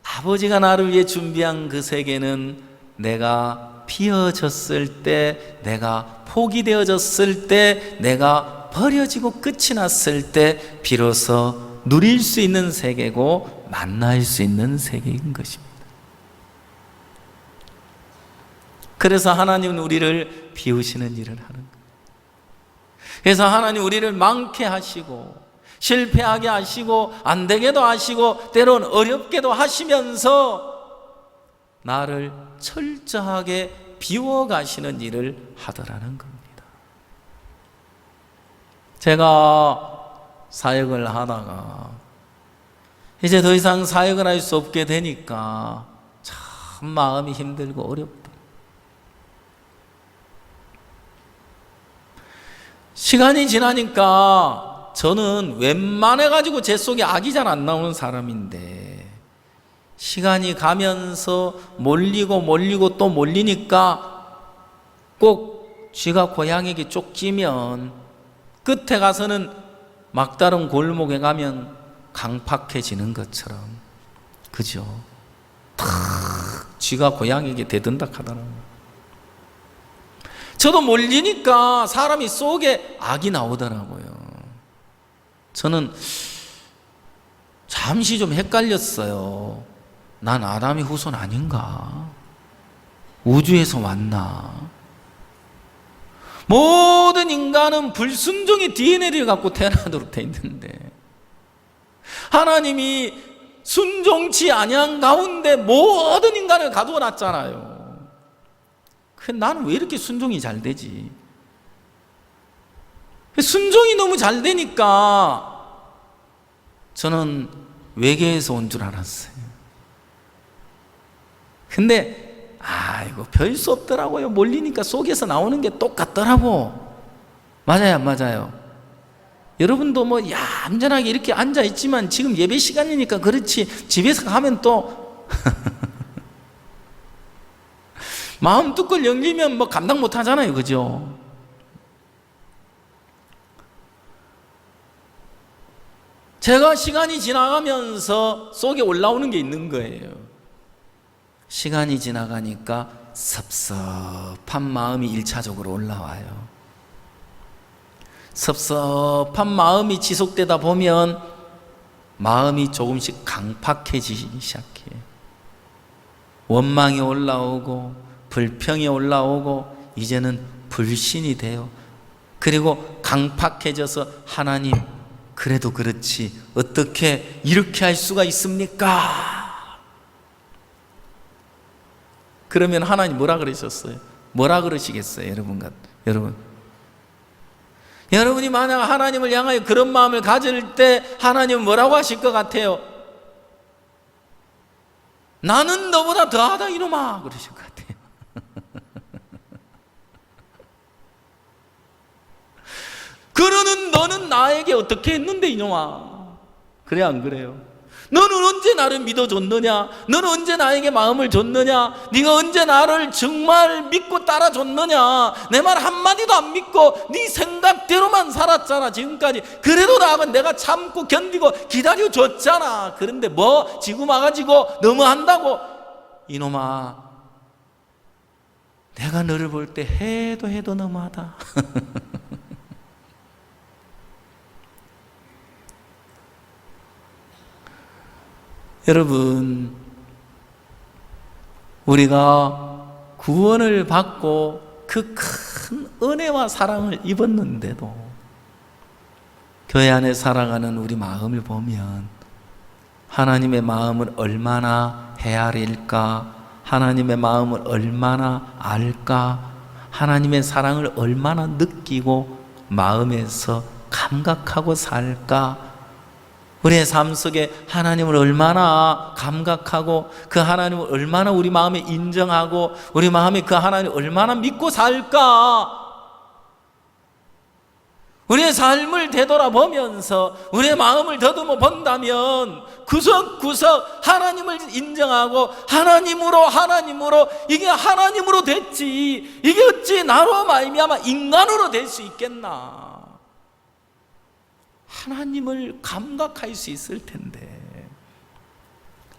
아버지가 나를 위해 준비한 그 세계는 내가 비어졌을 때, 내가 포기되어졌을 때, 내가 버려지고 끝이 났을 때 비로소 누릴 수 있는 세계고 만날 수 있는 세계인 것입니다. 그래서 하나님은 우리를 비우시는 일을 하는 거예요. 그래서 하나님 우리를 망케 하시고 실패하게 하시고 안 되게도 하시고 때로는 어렵게도 하시면서 나를 철저하게 비워가시는 일을 하더라는 겁니다. 제가 사역을 하다가 이제 더 이상 사역을 할 수 없게 되니까 참 마음이 힘들고 어렵다. 시간이 지나니까 저는 웬만해가지고 제 속에 악이 잘 안 나오는 사람인데 시간이 가면서 몰리고 또 몰리니까 꼭 쥐가 고양이에게 쫓기면 끝에 가서는 막다른 골목에 가면 강팍해지는 것처럼, 그죠? 탁 쥐가 고양이에게 대든다 하더라고요. 저도 몰리니까 사람이 속에 악이 나오더라고요. 저는 잠시 좀 헷갈렸어요. 난 아담의 후손 아닌가? 우주에서 왔나? 모든 인간은 불순종의 DNA를 갖고 태어나도록 돼 있는데 하나님이 순종치 아니한 가운데 모든 인간을 가두어 놨잖아요. 나는 왜 이렇게 순종이 잘 되지? 순종이 너무 잘 되니까 저는 외계에서 온 줄 알았어요. 근데 이거 별 수 없더라고요. 몰리니까 속에서 나오는 게 똑같더라고. 맞아요, 안 맞아요? 여러분도 뭐 얌전하게 이렇게 앉아 있지만 지금 예배 시간이니까 그렇지 집에서 가면 또 마음 뚜껑 열리면 뭐 감당 못 하잖아요, 그죠? 제가 시간이 지나가면서 속에 올라오는 게 있는 거예요. 시간이 지나가니까 섭섭한 마음이 1차적으로 올라와요. 섭섭한 마음이 지속되다 보면 마음이 조금씩 강팍해지기 시작해요. 원망이 올라오고 불평이 올라오고 이제는 불신이 돼요. 그리고 강팍해져서 하나님, 그래도 그렇지 어떻게 이렇게 할 수가 있습니까? 그러면 하나님 뭐라 그러셨어요? 뭐라 그러시겠어요? 여러분이 만약 하나님을 향하여 그런 마음을 가질 때 하나님은 뭐라고 하실 것 같아요? 나는 너보다 더하다 이놈아, 그러실 것 같아요. 그러는 너는 나에게 어떻게 했는데 이놈아. 그래 안 그래요? 너는 언제 나를 믿어줬느냐? 너는 언제 나에게 마음을 줬느냐? 네가 언제 나를 정말 믿고 따라줬느냐? 내 말 한마디도 안 믿고 네 생각대로만 살았잖아 지금까지. 그래도 나는 내가 참고 견디고 기다려줬잖아. 그런데 뭐 지금 와가지고 너무한다고. 이놈아, 내가 너를 볼 때 해도 너무하다. 여러분, 우리가 구원을 받고 그 큰 은혜와 사랑을 입었는데도 교회 안에 살아가는 우리 마음을 보면 하나님의 마음을 얼마나 헤아릴까? 하나님의 마음을 얼마나 알까? 하나님의 사랑을 얼마나 느끼고 마음에서 감각하고 살까? 우리의 삶 속에 하나님을 얼마나 감각하고 그 하나님을 얼마나 우리 마음에 인정하고 우리 마음에 그 하나님을 얼마나 믿고 살까? 우리의 삶을 되돌아보면서 우리의 마음을 더듬어 본다면 구석구석 하나님을 인정하고 하나님으로 이게 하나님으로 됐지 이게 어찌 나로 말미암아 인간으로 될 수 있겠나? 하나님을 감각할 수 있을 텐데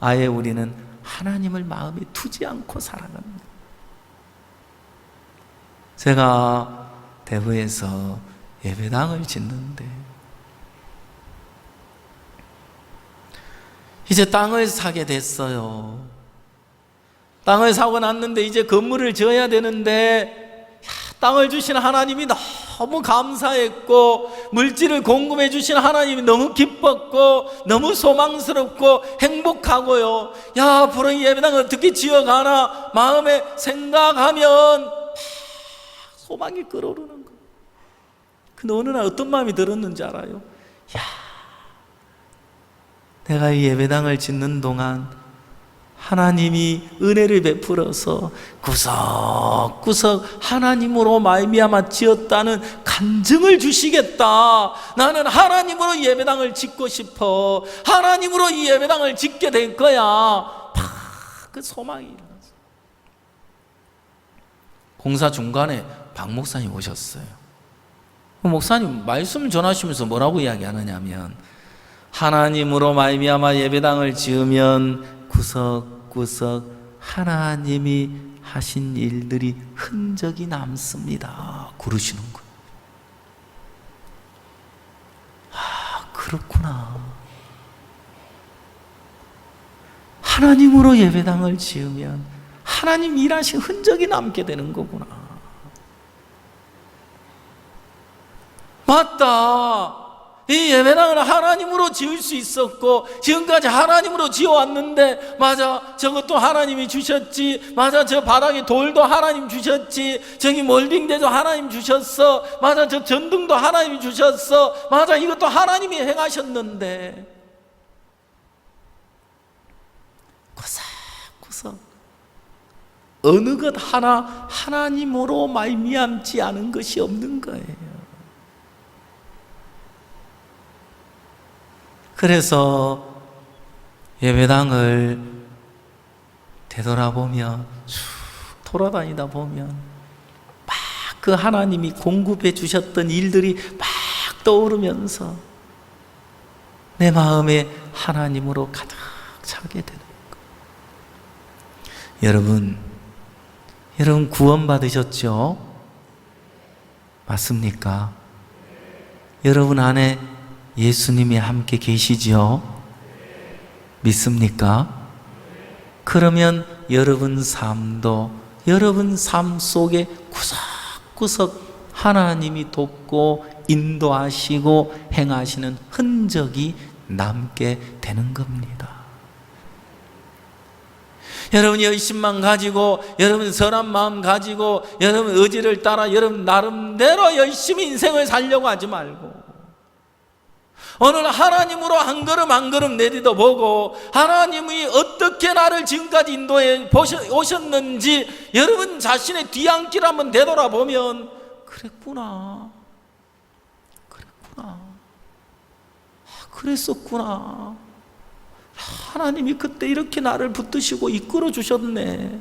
아예 우리는 하나님을 마음에 두지 않고 살아갑니다. 제가 대구에서 예배당을 짓는데 이제 땅을 사게 됐어요. 땅을 사고 났는데 이제 건물을 지어야 되는데 땅을 주신 하나님이 너무 감사했고 물질을 공급해 주신 하나님이 너무 기뻤고 너무 소망스럽고 행복하고요. 야, 앞으로 이 예배당을 어떻게 지어가나 마음에 생각하면 소망이 끓어오르는 거예요. 근데 어느 날 어떤 마음이 들었는지 알아요? 야, 내가 이 예배당을 짓는 동안 하나님이 은혜를 베풀어서 구석구석 하나님으로 말미암아 지었다는 간증을 주시겠다. 나는 하나님으로 예배당을 짓고 싶어. 하나님으로 이 예배당을 짓게 될 거야. 그 소망이 일어났어요. 공사 중간에 박 목사님 오셨어요. 목사님 말씀 전하시면서 뭐라고 이야기하느냐면, 하나님으로 말미암아 예배당을 지으면 구석구석 하나님이 하신 일들이 흔적이 남습니다. 그러시는 거예요. 아, 그렇구나. 하나님으로 예배당을 지으면 하나님 일하신 흔적이 남게 되는 거구나. 맞다. 이 예배당을 하나님으로 지을 수 있었고, 지금까지 하나님으로 지어왔는데, 맞아, 저것도 하나님이 주셨지, 맞아, 저 바닥에 돌도 하나님 주셨지, 저기 몰딩대도 하나님 주셨어, 맞아, 저 전등도 하나님이 주셨어, 맞아, 이것도 하나님이 행하셨는데, 구석구석 어느 것 하나 하나님으로 말미암지 않은 것이 없는 거예요. 그래서 예배당을 되돌아보며 쭉 돌아다니다 보면 막 그 하나님이 공급해 주셨던 일들이 막 떠오르면서 내 마음에 하나님으로 가득 차게 되는 거예요. 여러분 구원받으셨죠? 맞습니까? 여러분 안에 예수님이 함께 계시지요? 믿습니까? 그러면 여러분 삶도, 여러분 삶 속에 구석구석 하나님이 돕고 인도하시고 행하시는 흔적이 남게 되는 겁니다. 여러분 열심만 가지고, 여러분 선한 마음 가지고, 여러분 의지를 따라 여러분 나름대로 열심히 인생을 살려고 하지 말고, 오늘 하나님으로 한 걸음 한 걸음 내디뎌 보고, 하나님이 어떻게 나를 지금까지 인도해 오셨는지 여러분 자신의 뒤안길 한번 되돌아보면, 그랬구나, 그랬었구나, 하나님이 그때 이렇게 나를 붙드시고 이끌어 주셨네.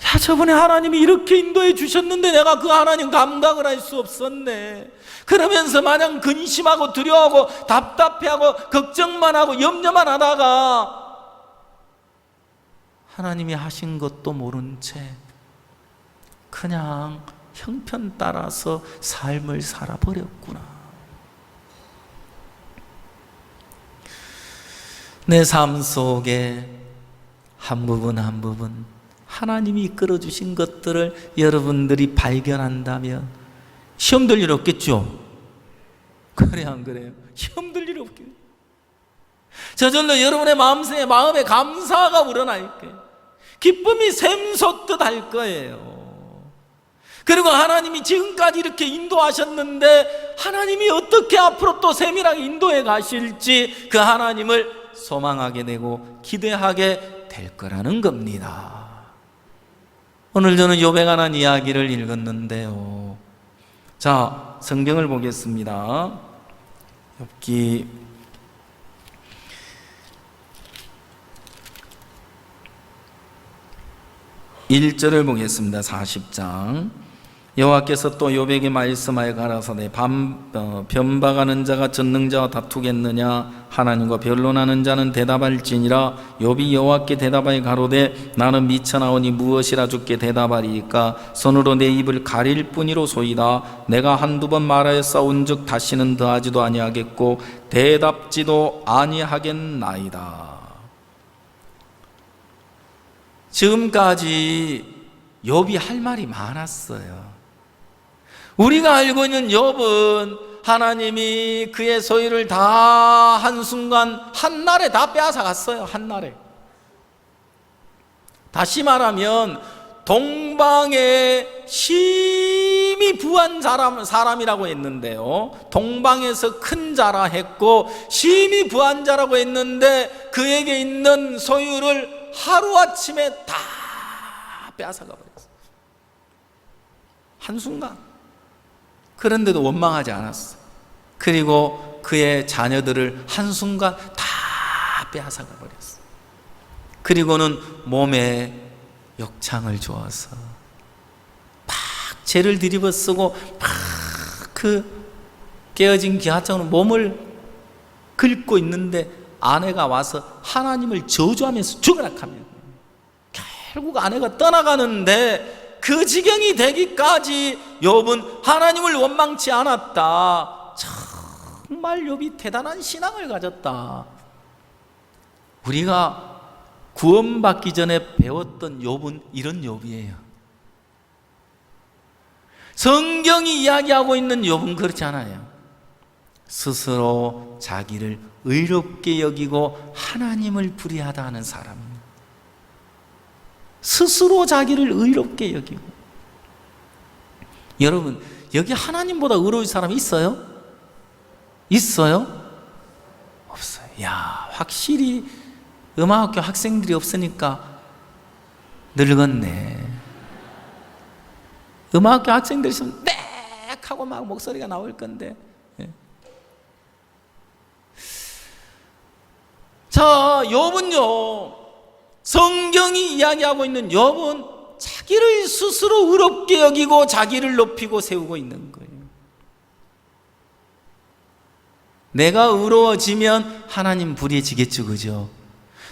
야, 저번에 하나님이 이렇게 인도해 주셨는데 내가 그 하나님 감각을 할 수 없었네. 그러면서 마냥 근심하고 두려워하고 답답해하고 걱정만 하고 염려만 하다가 하나님이 하신 것도 모른 채 그냥 형편 따라서 삶을 살아버렸구나. 내 삶 속에 한 부분 한 부분 하나님이 이끌어 주신 것들을 여러분들이 발견한다면 시험 들 일 없겠죠? 그래, 안 그래요? 시험 들 일 없겠죠? 저절로 여러분의 마음에 감사가 우러날 거예요. 기쁨이 샘솟듯 할 거예요. 그리고 하나님이 지금까지 이렇게 인도하셨는데 하나님이 어떻게 앞으로 또 세밀하게 인도해 가실지 그 하나님을 소망하게 되고 기대하게 될 거라는 겁니다. 오늘 저는 욥에 관한 이야기를 읽었는데요. 자, 성경을 보겠습니다. 욥기 1절을 보겠습니다. 40장. 여호와께서 또 욥에게 말씀하여 가라사대 변박하는 자가 전능자와 다투겠느냐? 하나님과 변론하는 자는 대답할지니라. 욥이 여호와께 대답하여 가로되 나는 미쳐나오니 무엇이라 주께 대답하리이까? 손으로 내 입을 가릴 뿐이로소이다. 내가 한두 번 말하여 싸운즉 다시는 더하지도 아니하겠고 대답지도 아니하겠나이다. 지금까지 욥이 할 말이 많았어요. 우리가 알고 있는 욥은 하나님이 그의 소유를 다 한순간 한날에 다 빼앗아 갔어요. 한날에. 다시 말하면 동방에 심히 부한 사람이라고 했는데요, 동방에서 큰 자라 했고 심히 부한 자라고 했는데 그에게 있는 소유를 하루아침에 다 빼앗아가 버렸어. 한순간. 그런데도 원망하지 않았어. 그리고 그의 자녀들을 한순간 다 빼앗아가 버렸어. 그리고는 몸에 욕창을 주어서 막 죄를 뒤집어 쓰고 막 그 깨어진 기하장으로 몸을 긁고 있는데 아내가 와서 하나님을 저주하면서 죽으라 하면 결국 아내가 떠나가는데 그 지경이 되기까지 욥은 하나님을 원망치 않았다. 정말 욥이 대단한 신앙을 가졌다. 우리가 구원받기 전에 배웠던 욥은 이런 욥이에요. 성경이 이야기하고 있는 욥은 그렇지 않아요. 스스로 자기를 의롭게 여기고 하나님을 불의하다 하는 사람입니다. 스스로 자기를 의롭게 여기고. 여러분, 여기 하나님보다 의로운 사람이 있어요? 있어요? 없어요. 야, 확실히 음악학교 학생들이 없으니까 늙었네. 음악학교 학생들이 있으면 빽 하고 막 목소리가 나올 건데. 자, 욥은요, 성경이 이야기하고 있는 욥은 자기를 스스로 의롭게 여기고 자기를 높이고 세우고 있는 거예요. 내가 의로워지면 하나님 불의해지겠죠, 그죠?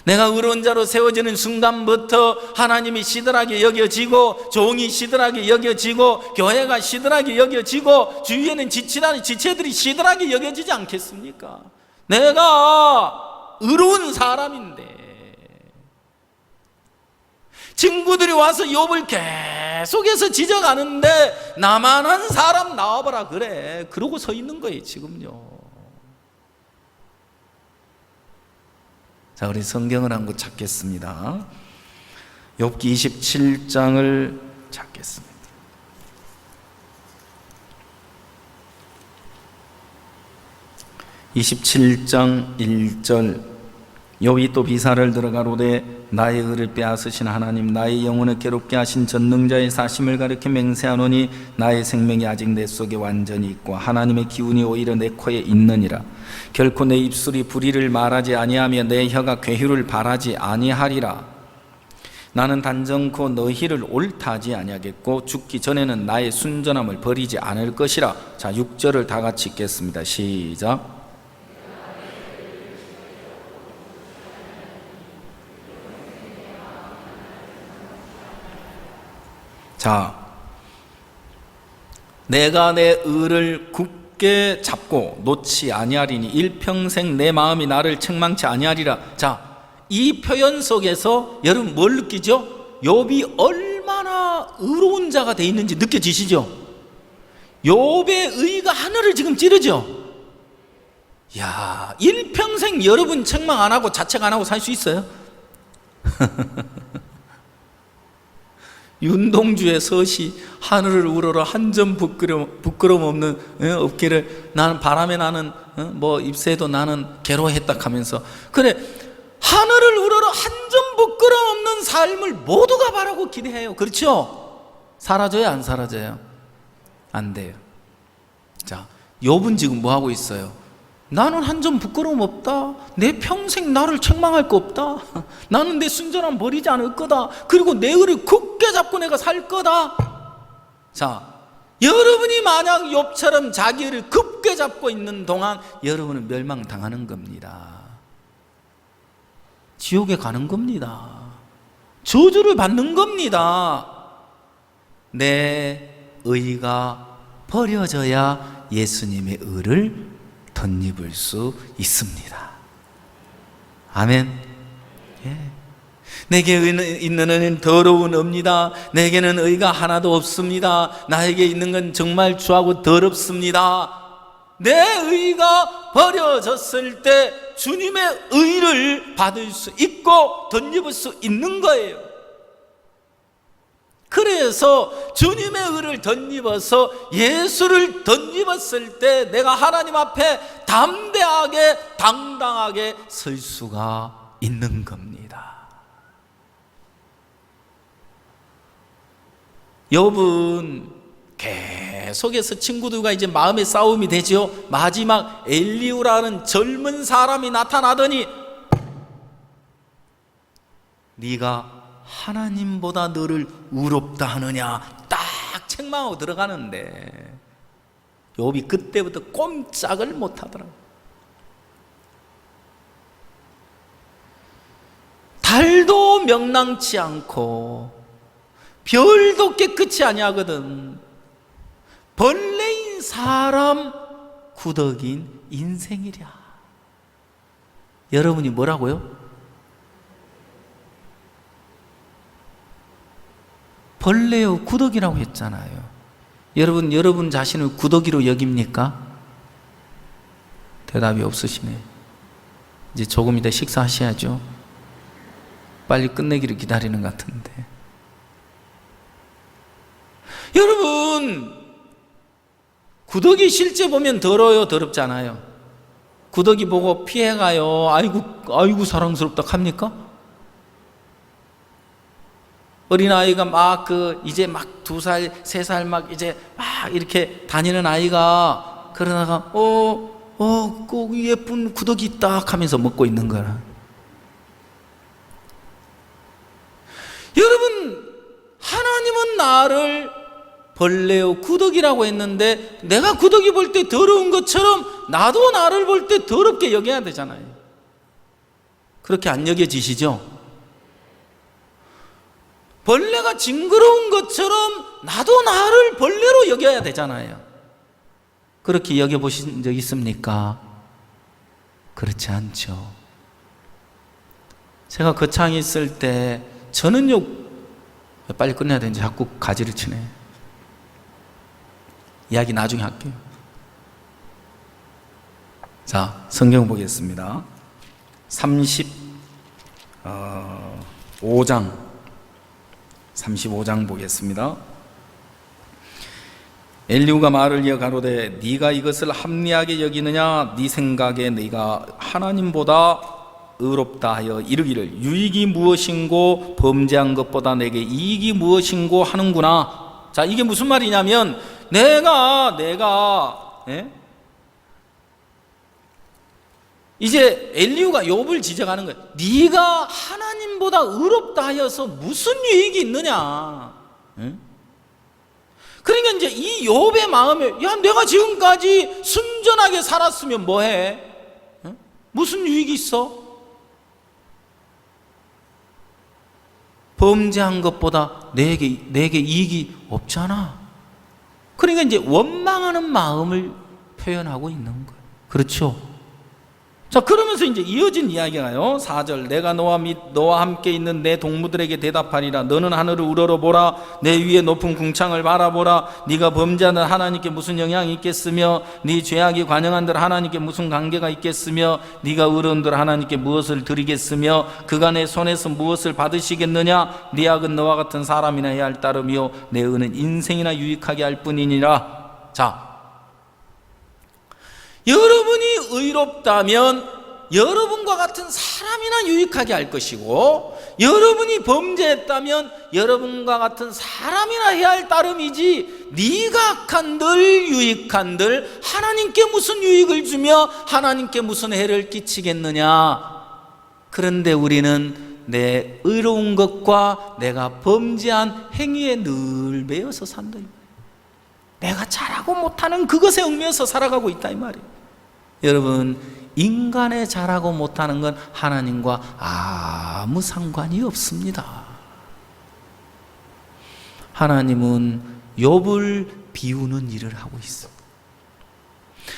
내가 의로운 자로 세워지는 순간부터 하나님이 시들하게 여겨지고 종이 시들하게 여겨지고 교회가 시들하게 여겨지고 주위에는 지체들이 시들하게 여겨지지 않겠습니까? 내가 의로운 사람인데 친구들이 와서 욥을 계속해서 지적하는데 나만 한 사람 나와봐라 그래. 그러고 서 있는 거예요 지금요. 자, 우리 성경을 한 권 찾겠습니다. 욥기 27장을 찾겠습니다. (27장 1절) 욥이 또 비사를 들어가로되 나의 의를 빼앗으신 하나님 나의 영혼을 괴롭게 하신 전능자의 사심을 가리켜 맹세하노니 나의 생명이 아직 내 속에 완전히 있고 하나님의 기운이 오히려 내 코에 있느니라. 결코 내 입술이 불의를 말하지 아니하며 내 혀가 괴휼을 바라지 아니하리라. 나는 단정코 너희를 옳다하지 아니하겠고 죽기 전에는 나의 순전함을 버리지 않을 것이라. 자, 6절을 다 같이 읽겠습니다. 시작. 자, 내가 내 의를 굳게 잡고 놓지 아니하리니 일평생 내 마음이 나를 책망치 아니하리라. 자, 이 표현 속에서 여러분 뭘 느끼죠? 욥이 얼마나 의로운 자가 돼 있는지 느껴지시죠? 욥의 의가 하늘을 지금 찌르죠? 야, 일평생 여러분 책망 안 하고 자책 안 하고 살 수 있어요? 윤동주의 서시 하늘을 우러러 한 점 부끄럼 없는 없기를 나는 바람에 나는 뭐 잎새도 나는 괴로워했다 하면서 그래 하늘을 우러러 한 점 부끄럼 없는 삶을 모두가 바라고 기대해요. 그렇죠? 사라져요 안 사라져요? 안 돼요. 자, 욥은 지금 뭐 하고 있어요? 나는 한 점 부끄러움 없다. 내 평생 나를 책망할 거 없다. 나는 내 순전함 버리지 않을 거다. 그리고 내 의를 굳게 잡고 내가 살 거다. 자, 여러분이 만약 욥처럼 자기 의를 굳게 잡고 있는 동안 여러분은 멸망당하는 겁니다. 지옥에 가는 겁니다. 저주를 받는 겁니다. 내 의가 버려져야 예수님의 의를 덧입을 수 있습니다. 아멘. 예. 내게 있는 의는 더러운 의입니다. 내게는 의가 하나도 없습니다. 나에게 있는 건 정말 추하고 더럽습니다. 내 의가 버려졌을 때 주님의 의를 받을 수 있고 덧입을 수 있는 거예요. 그래서 주님의 의를 덧입어서 예수를 덧입었을 때 내가 하나님 앞에 담대하게 당당하게 설 수가 있는 겁니다. 욥은 계속해서 친구들과 이제 마음의 싸움이 되죠. 마지막 엘리후라는 젊은 사람이 나타나더니 네가 하나님보다 너를 의롭다 하느냐 딱 책망하고 들어가는데 욥이 그때부터 꼼짝을 못하더라고요. 달도 명랑치 않고 별도 깨끗이 아니하거든. 벌레인 사람 구덕인 인생이랴. 여러분이 뭐라고요? 벌레요 구덕이라고 했잖아요. 여러분 자신을 구덕이로 여깁니까? 대답이 없으시네. 이제 조금 이따 식사하셔야죠. 빨리 끝내기를 기다리는 것 같은데. 여러분, 구덕이 실제 보면 더러워요, 더럽잖아요. 구덕이 보고 피해가요. 아이고 사랑스럽다 합니까? 어린아이가 이제 2살, 3살 이제 이렇게 다니는 아이가 그러다가 꼭 예쁜 구덕이 있다 하면서 먹고 있는 거라. 여러분, 하나님은 나를 벌레요 구덕이라고 했는데 내가 구덕이 볼 때 더러운 것처럼 나도 나를 볼 때 더럽게 여겨야 되잖아요. 그렇게 안 여겨지시죠? 벌레가 징그러운 것처럼 나도 나를 벌레로 여겨야 되잖아요. 그렇게 여겨보신 적 있습니까? 그렇지 않죠. 제가 거창에 있을 때 저는요, 빨리 끝내야 되는지 자꾸 가지를 치네. 이야기 나중에 할게요. 자, 성경 보겠습니다. 35장 보겠습니다. 엘리후가 말을 이어 가로되 네가 이것을 합리하게 여기느냐? 네 생각에 네가 하나님보다 의롭다 하여 이르기를 유익이 무엇인고 범죄한 것보다 내게 이익이 무엇인고 하는구나. 자, 이게 무슨 말이냐면 내가 이제 엘리후가 욥을 지적하는 거예요. 네가 하나님보다 의롭다 하여서 무슨 유익이 있느냐. 그러니까 이제 이 욥의 마음에 내가 지금까지 순전하게 살았으면 뭐해? 무슨 유익이 있어? 범죄한 것보다 내게 이익이 없잖아. 그러니까 이제 원망하는 마음을 표현하고 있는 거예요. 그렇죠? 자, 그러면서 이제 이어진 이야기가요. 4절 내가 너와 함께 있는 내 동무들에게 대답하리라. 너는 하늘을 우러러보라. 내 위에 높은 궁창을 바라보라. 네가 범죄하는 하나님께 무슨 영향이 있겠으며 네 죄악이 관영한들 하나님께 무슨 관계가 있겠으며 네가 의로운들 하나님께 무엇을 드리겠으며 그가 내 손에서 무엇을 받으시겠느냐. 네 악은 너와 같은 사람이나 해야 할 따름이요 내 의는 인생이나 유익하게 할 뿐이니라. 자, 여러분이 의롭다면 여러분과 같은 사람이나 유익하게 할 것이고 여러분이 범죄했다면 여러분과 같은 사람이나 해야 할 따름이지 네가 악한들 유익한들 하나님께 무슨 유익을 주며 하나님께 무슨 해를 끼치겠느냐. 그런데 우리는 내 의로운 것과 내가 범죄한 행위에 늘 매여서 산다. 내가 잘하고 못하는 그것에 얽매여서 살아가고 있다 이 말이에요. 여러분, 인간의 잘하고 못하는 건 하나님과 아무 상관이 없습니다. 하나님은 욥을 비우는 일을 하고 있습니다.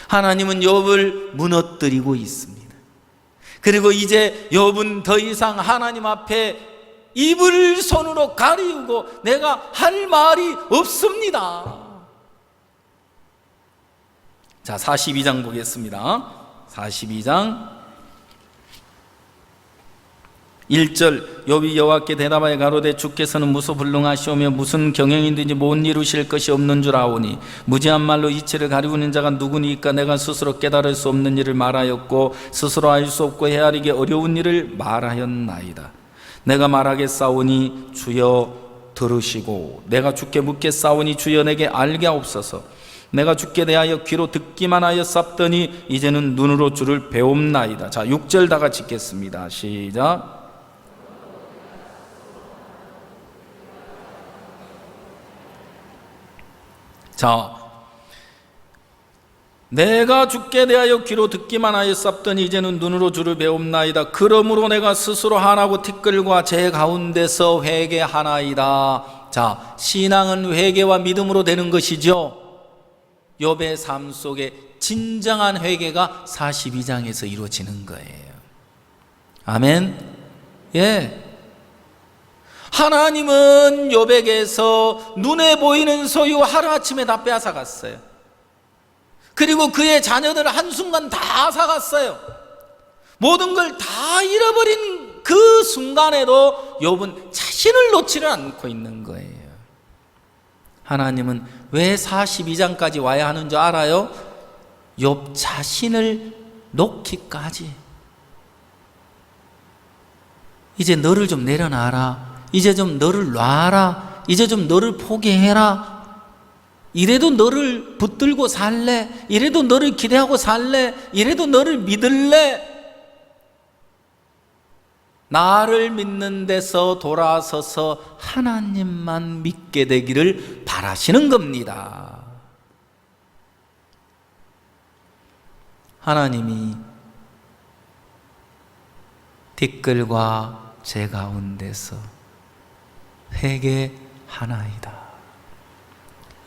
하나님은 욥을 무너뜨리고 있습니다. 그리고 이제 욥은 더 이상 하나님 앞에 입을 손으로 가리우고 내가 할 말이 없습니다. 자, 42장 보겠습니다. 42장 1절 욥이 여호와께 대답하여 가로되 주께서는 무소불능하시오며 무슨 경영이든지 못 이루실 것이 없는 줄 아오니 무지한 말로 이치를 가리우는 자가 누구니까 내가 스스로 깨달을 수 없는 일을 말하였고 스스로 알 수 없고 헤아리기 어려운 일을 말하였나이다. 내가 말하겠사오니 주여 들으시고 내가 주께 묻겠사오니 주여 내게 알게 하옵소서. 내가 주께 대하여 귀로 듣기만 하였사옵더니 이제는 눈으로 주를 배움나이다. 자, 6절 다 같이 읽겠습니다. 시작. 자, 내가 주께 대하여 귀로 듣기만 하였사옵더니 이제는 눈으로 주를 배움나이다. 그러므로 내가 스스로 하나고 티끌과 제 가운데서 회개하나이다. 자, 신앙은 회개와 믿음으로 되는 것이죠. 욥의 삶 속에 진정한 회개가 42장에서 이루어지는 거예요. 아멘. 예. 하나님은 욥에게서 눈에 보이는 소유 하루아침에 다 빼앗아갔어요. 그리고 그의 자녀들을 한순간 다 사갔어요. 모든 걸 다 잃어버린 그 순간에도 욥은 자신을 놓지를 않고 있는 거예요. 하나님은 왜 42장까지 와야 하는 줄 알아요? 욥 자신을 놓기까지. 이제 너를 좀 내려놔라. 이제 좀 너를 놔라. 이제 좀 너를 포기해라. 이래도 너를 붙들고 살래? 이래도 너를 기대하고 살래? 이래도 너를 믿을래? 나를 믿는 데서 돌아서서 하나님만 믿게 되기를 바라시는 겁니다. 하나님이 티끌과 제 가운데서 회개하나이다.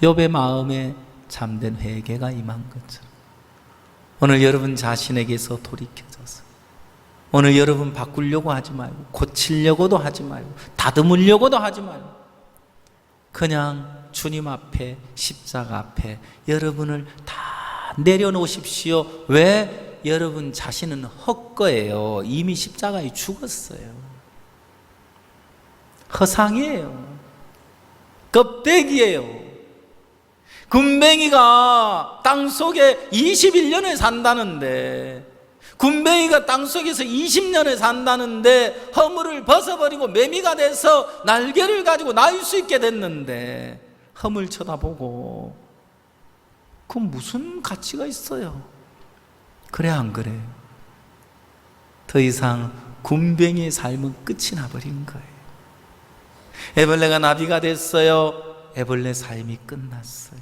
욥의 마음에 참된 회개가 임한 것처럼 오늘 여러분 자신에게서 돌이켜져서 오늘 여러분 바꾸려고 하지 말고 고치려고도 하지 말고 다듬으려고도 하지 말고 그냥 주님 앞에 십자가 앞에 여러분을 다 내려놓으십시오. 왜? 여러분 자신은 헛거예요. 이미 십자가에 죽었어요. 허상이에요. 껍데기예요. 군뱅이가 땅속에 21년을 산다는데 군뱅이가 땅속에서 20년을 산다는데 허물을 벗어버리고 매미가 돼서 날개를 가지고 날 수 있게 됐는데 허물 쳐다보고 그건 무슨 가치가 있어요? 그래 안 그래요? 더 이상 군뱅이의 삶은 끝이 나버린 거예요. 애벌레가 나비가 됐어요. 애벌레 삶이 끝났어요.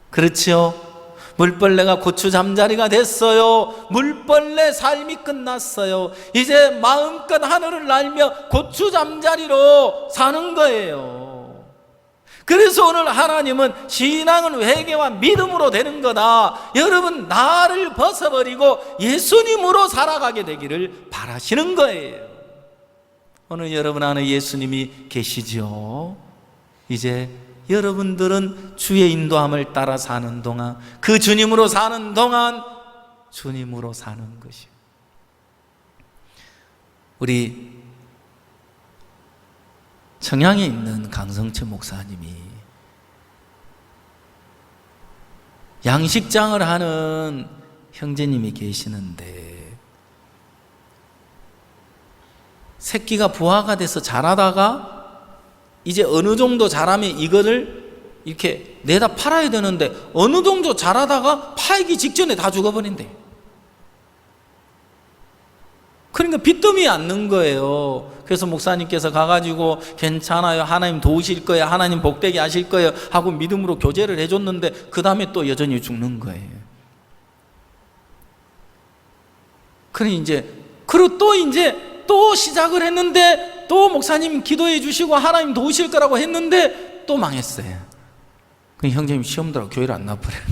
그렇죠? 물벌레가 고추 잠자리가 됐어요. 물벌레 삶이 끝났어요. 이제 마음껏 하늘을 날며 고추 잠자리로 사는 거예요. 그래서 오늘 하나님은 신앙은 회개와 믿음으로 되는 거다. 여러분 나를 벗어버리고 예수님으로 살아가게 되기를 바라시는 거예요. 오늘 여러분 안에 예수님이 계시죠? 이제 여러분들은 주의 인도함을 따라 사는 동안 그 주님으로 사는 동안 주님으로 사는 것이요. 우리 청양에 있는 강성철 목사님이 양식장을 하는 형제님이 계시는데 새끼가 부화가 돼서 자라다가 이제 어느 정도 자라면 이거를 이렇게 내다 팔아야 되는데 어느 정도 자라다가 팔기 직전에 다 죽어버린대. 그러니까 빚더미에 앉는 거예요. 그래서 목사님께서 가가지고 괜찮아요, 하나님 도우실 거예요, 하나님 복되게 하실 거예요 하고 믿음으로 교제를 해줬는데 그 다음에 또 여전히 죽는 거예요. 그러니 그리고 또 시작을 했는데 또 목사님 기도해 주시고 하나님 도우실 거라고 했는데 또 망했어요. 그 형제님 시험 들어 교회를 안 나와버려요.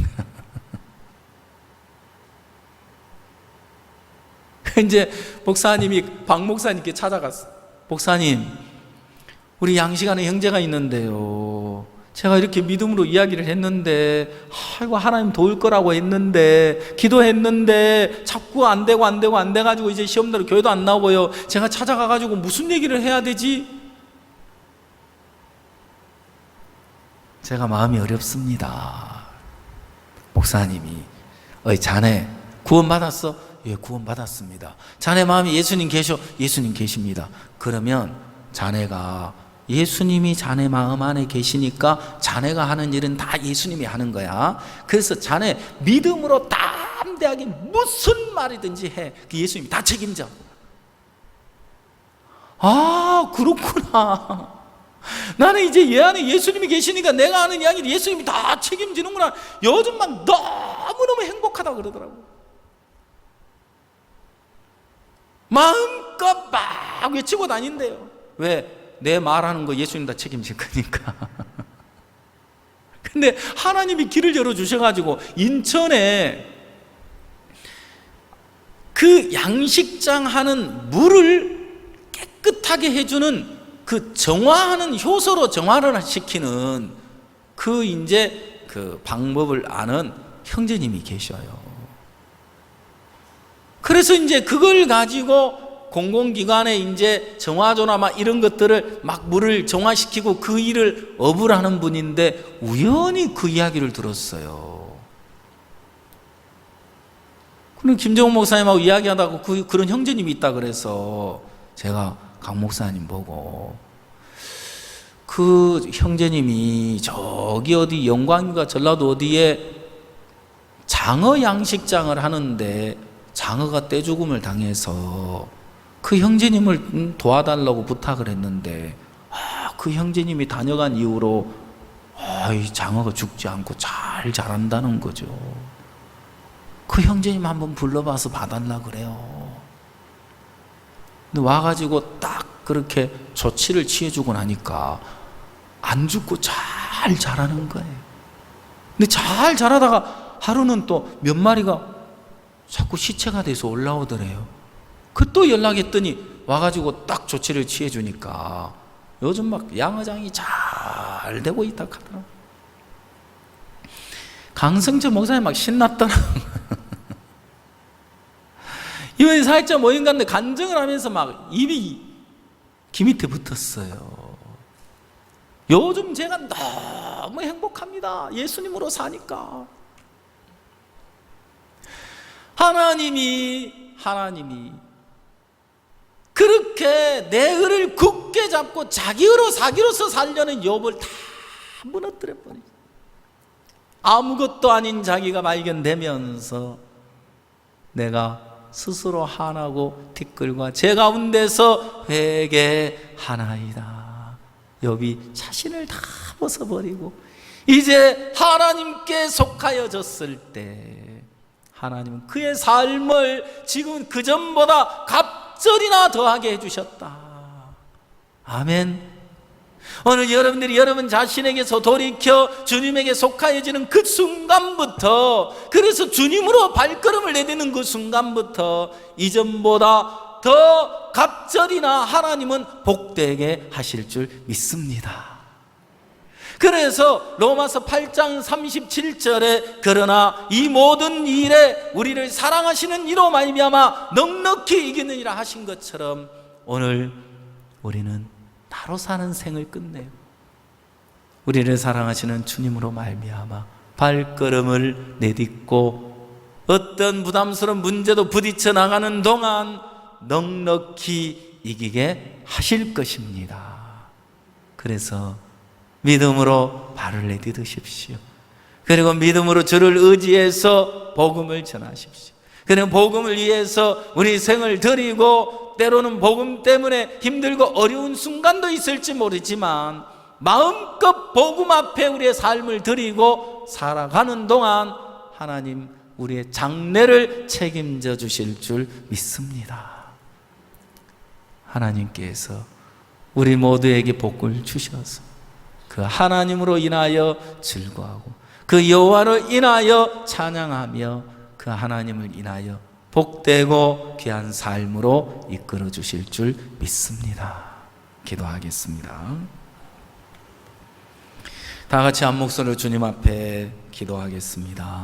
이제 목사님이 박 목사님께 찾아갔어. 목사님, 우리 양식하는 형제가 있는데요, 제가 이렇게 믿음으로 이야기를 했는데 아이고 하나님 도울 거라고 했는데 기도했는데 자꾸 안 돼가지고 이제 시험대로 교회도 안 나오고요. 제가 찾아가가지고 무슨 얘기를 해야 되지? 제가 마음이 어렵습니다. 목사님이 자네 구원받았어? 예, 구원받았습니다. 자네 마음에 예수님 계셔? 예수님 계십니다. 그러면 자네가 예수님이 자네 마음 안에 계시니까 자네가 하는 일은 다 예수님이 하는 거야. 그래서 자네 믿음으로 담대하게 무슨 말이든지 해. 그 예수님이 다 책임져. 아, 그렇구나. 나는 이제 얘 안에 예수님이 계시니까 내가 하는 이야기를 예수님이 다 책임지는구나. 요즘 막 너무너무 행복하다고 그러더라고. 마음껏 막 외치고 다닌대요. 왜? 내 말하는 거 예수님 다 책임질 거니까. 근데 하나님이 길을 열어주셔가지고 인천에 그 양식장 하는 물을 깨끗하게 해주는 그 정화하는, 효소로 정화를 시키는 그 이제 그 방법을 아는 형제님이 계셔요. 그래서 이제 그걸 가지고 공공기관에 이제 정화조나 막 이런 것들을 막 물을 정화시키고 그 일을 업을 하는 분인데 우연히 그 이야기를 들었어요. 그럼 김정은 목사님하고 이야기하다가 그런 형제님이 있다 그래서 제가 강 목사님 보고 그 형제님이 저기 어디 영광인가 전라도 어디에 장어 양식장을 하는데 장어가 떼죽음을 당해서 그 형제님을 도와달라고 부탁을 했는데 그 형제님이 다녀간 이후로 이 장어가 죽지 않고 잘 자란다는 거죠. 그 형제님 한번 불러봐서 봐달라 그래요. 근데 와가지고 딱 그렇게 조치를 취해주고 나니까 안 죽고 잘 자라는 거예요. 근데 잘 자라다가 하루는 또 몇 마리가 자꾸 시체가 돼서 올라오더래요. 그 또 연락했더니 와가지고 딱 조치를 취해주니까 요즘 막 양어장이 잘 되고 있다 하더라고요. 강성철 목사님 막 신났더라고요. 이번에 사역자 모임 갔는데 간증을 하면서 막 입이 귀 밑에 붙었어요. 요즘 제가 너무 행복합니다. 예수님으로 사니까. 하나님이 그렇게 내 의를 굳게 잡고 자기 의로 사기로서 살려는 욥을 다 무너뜨려 버리죠. 아무것도 아닌 자기가 발견되면서 내가 스스로 한하고 티끌과 제 가운데서 회개하나이다. 욥이 자신을 다 벗어버리고 이제 하나님께 속하여졌을 때 하나님은 그의 삶을 지금 그전보다 갑절이나 더하게 해주셨다. 아멘. 오늘 여러분들이 여러분 자신에게서 돌이켜 주님에게 속하여지는 그 순간부터, 그래서 주님으로 발걸음을 내딛는 그 순간부터 이전보다 더 갑절이나 하나님은 복되게 하실 줄 믿습니다. 그래서 로마서 8장 37절에 그러나 이 모든 일에 우리를 사랑하시는 이로 말미암아 넉넉히 이기느니라 하신 것처럼 오늘 우리는 나로 사는 생을 끝내요. 우리를 사랑하시는 주님으로 말미암아 발걸음을 내딛고 어떤 부담스러운 문제도 부딪혀 나가는 동안 넉넉히 이기게 하실 것입니다. 그래서 믿음으로 발을 내딛으십시오. 그리고 믿음으로 주를 의지해서 복음을 전하십시오. 그리고 복음을 위해서 우리 생을 드리고, 때로는 복음 때문에 힘들고 어려운 순간도 있을지 모르지만 마음껏 복음 앞에 우리의 삶을 드리고 살아가는 동안 하나님 우리의 장래를 책임져 주실 줄 믿습니다. 하나님께서 우리 모두에게 복을 주셔서 그 하나님으로 인하여 즐거워하고 그 여호와로 인하여 찬양하며 그 하나님을 인하여 복되고 귀한 삶으로 이끌어 주실 줄 믿습니다. 기도하겠습니다. 다 같이 한 목소리로 주님 앞에 기도하겠습니다.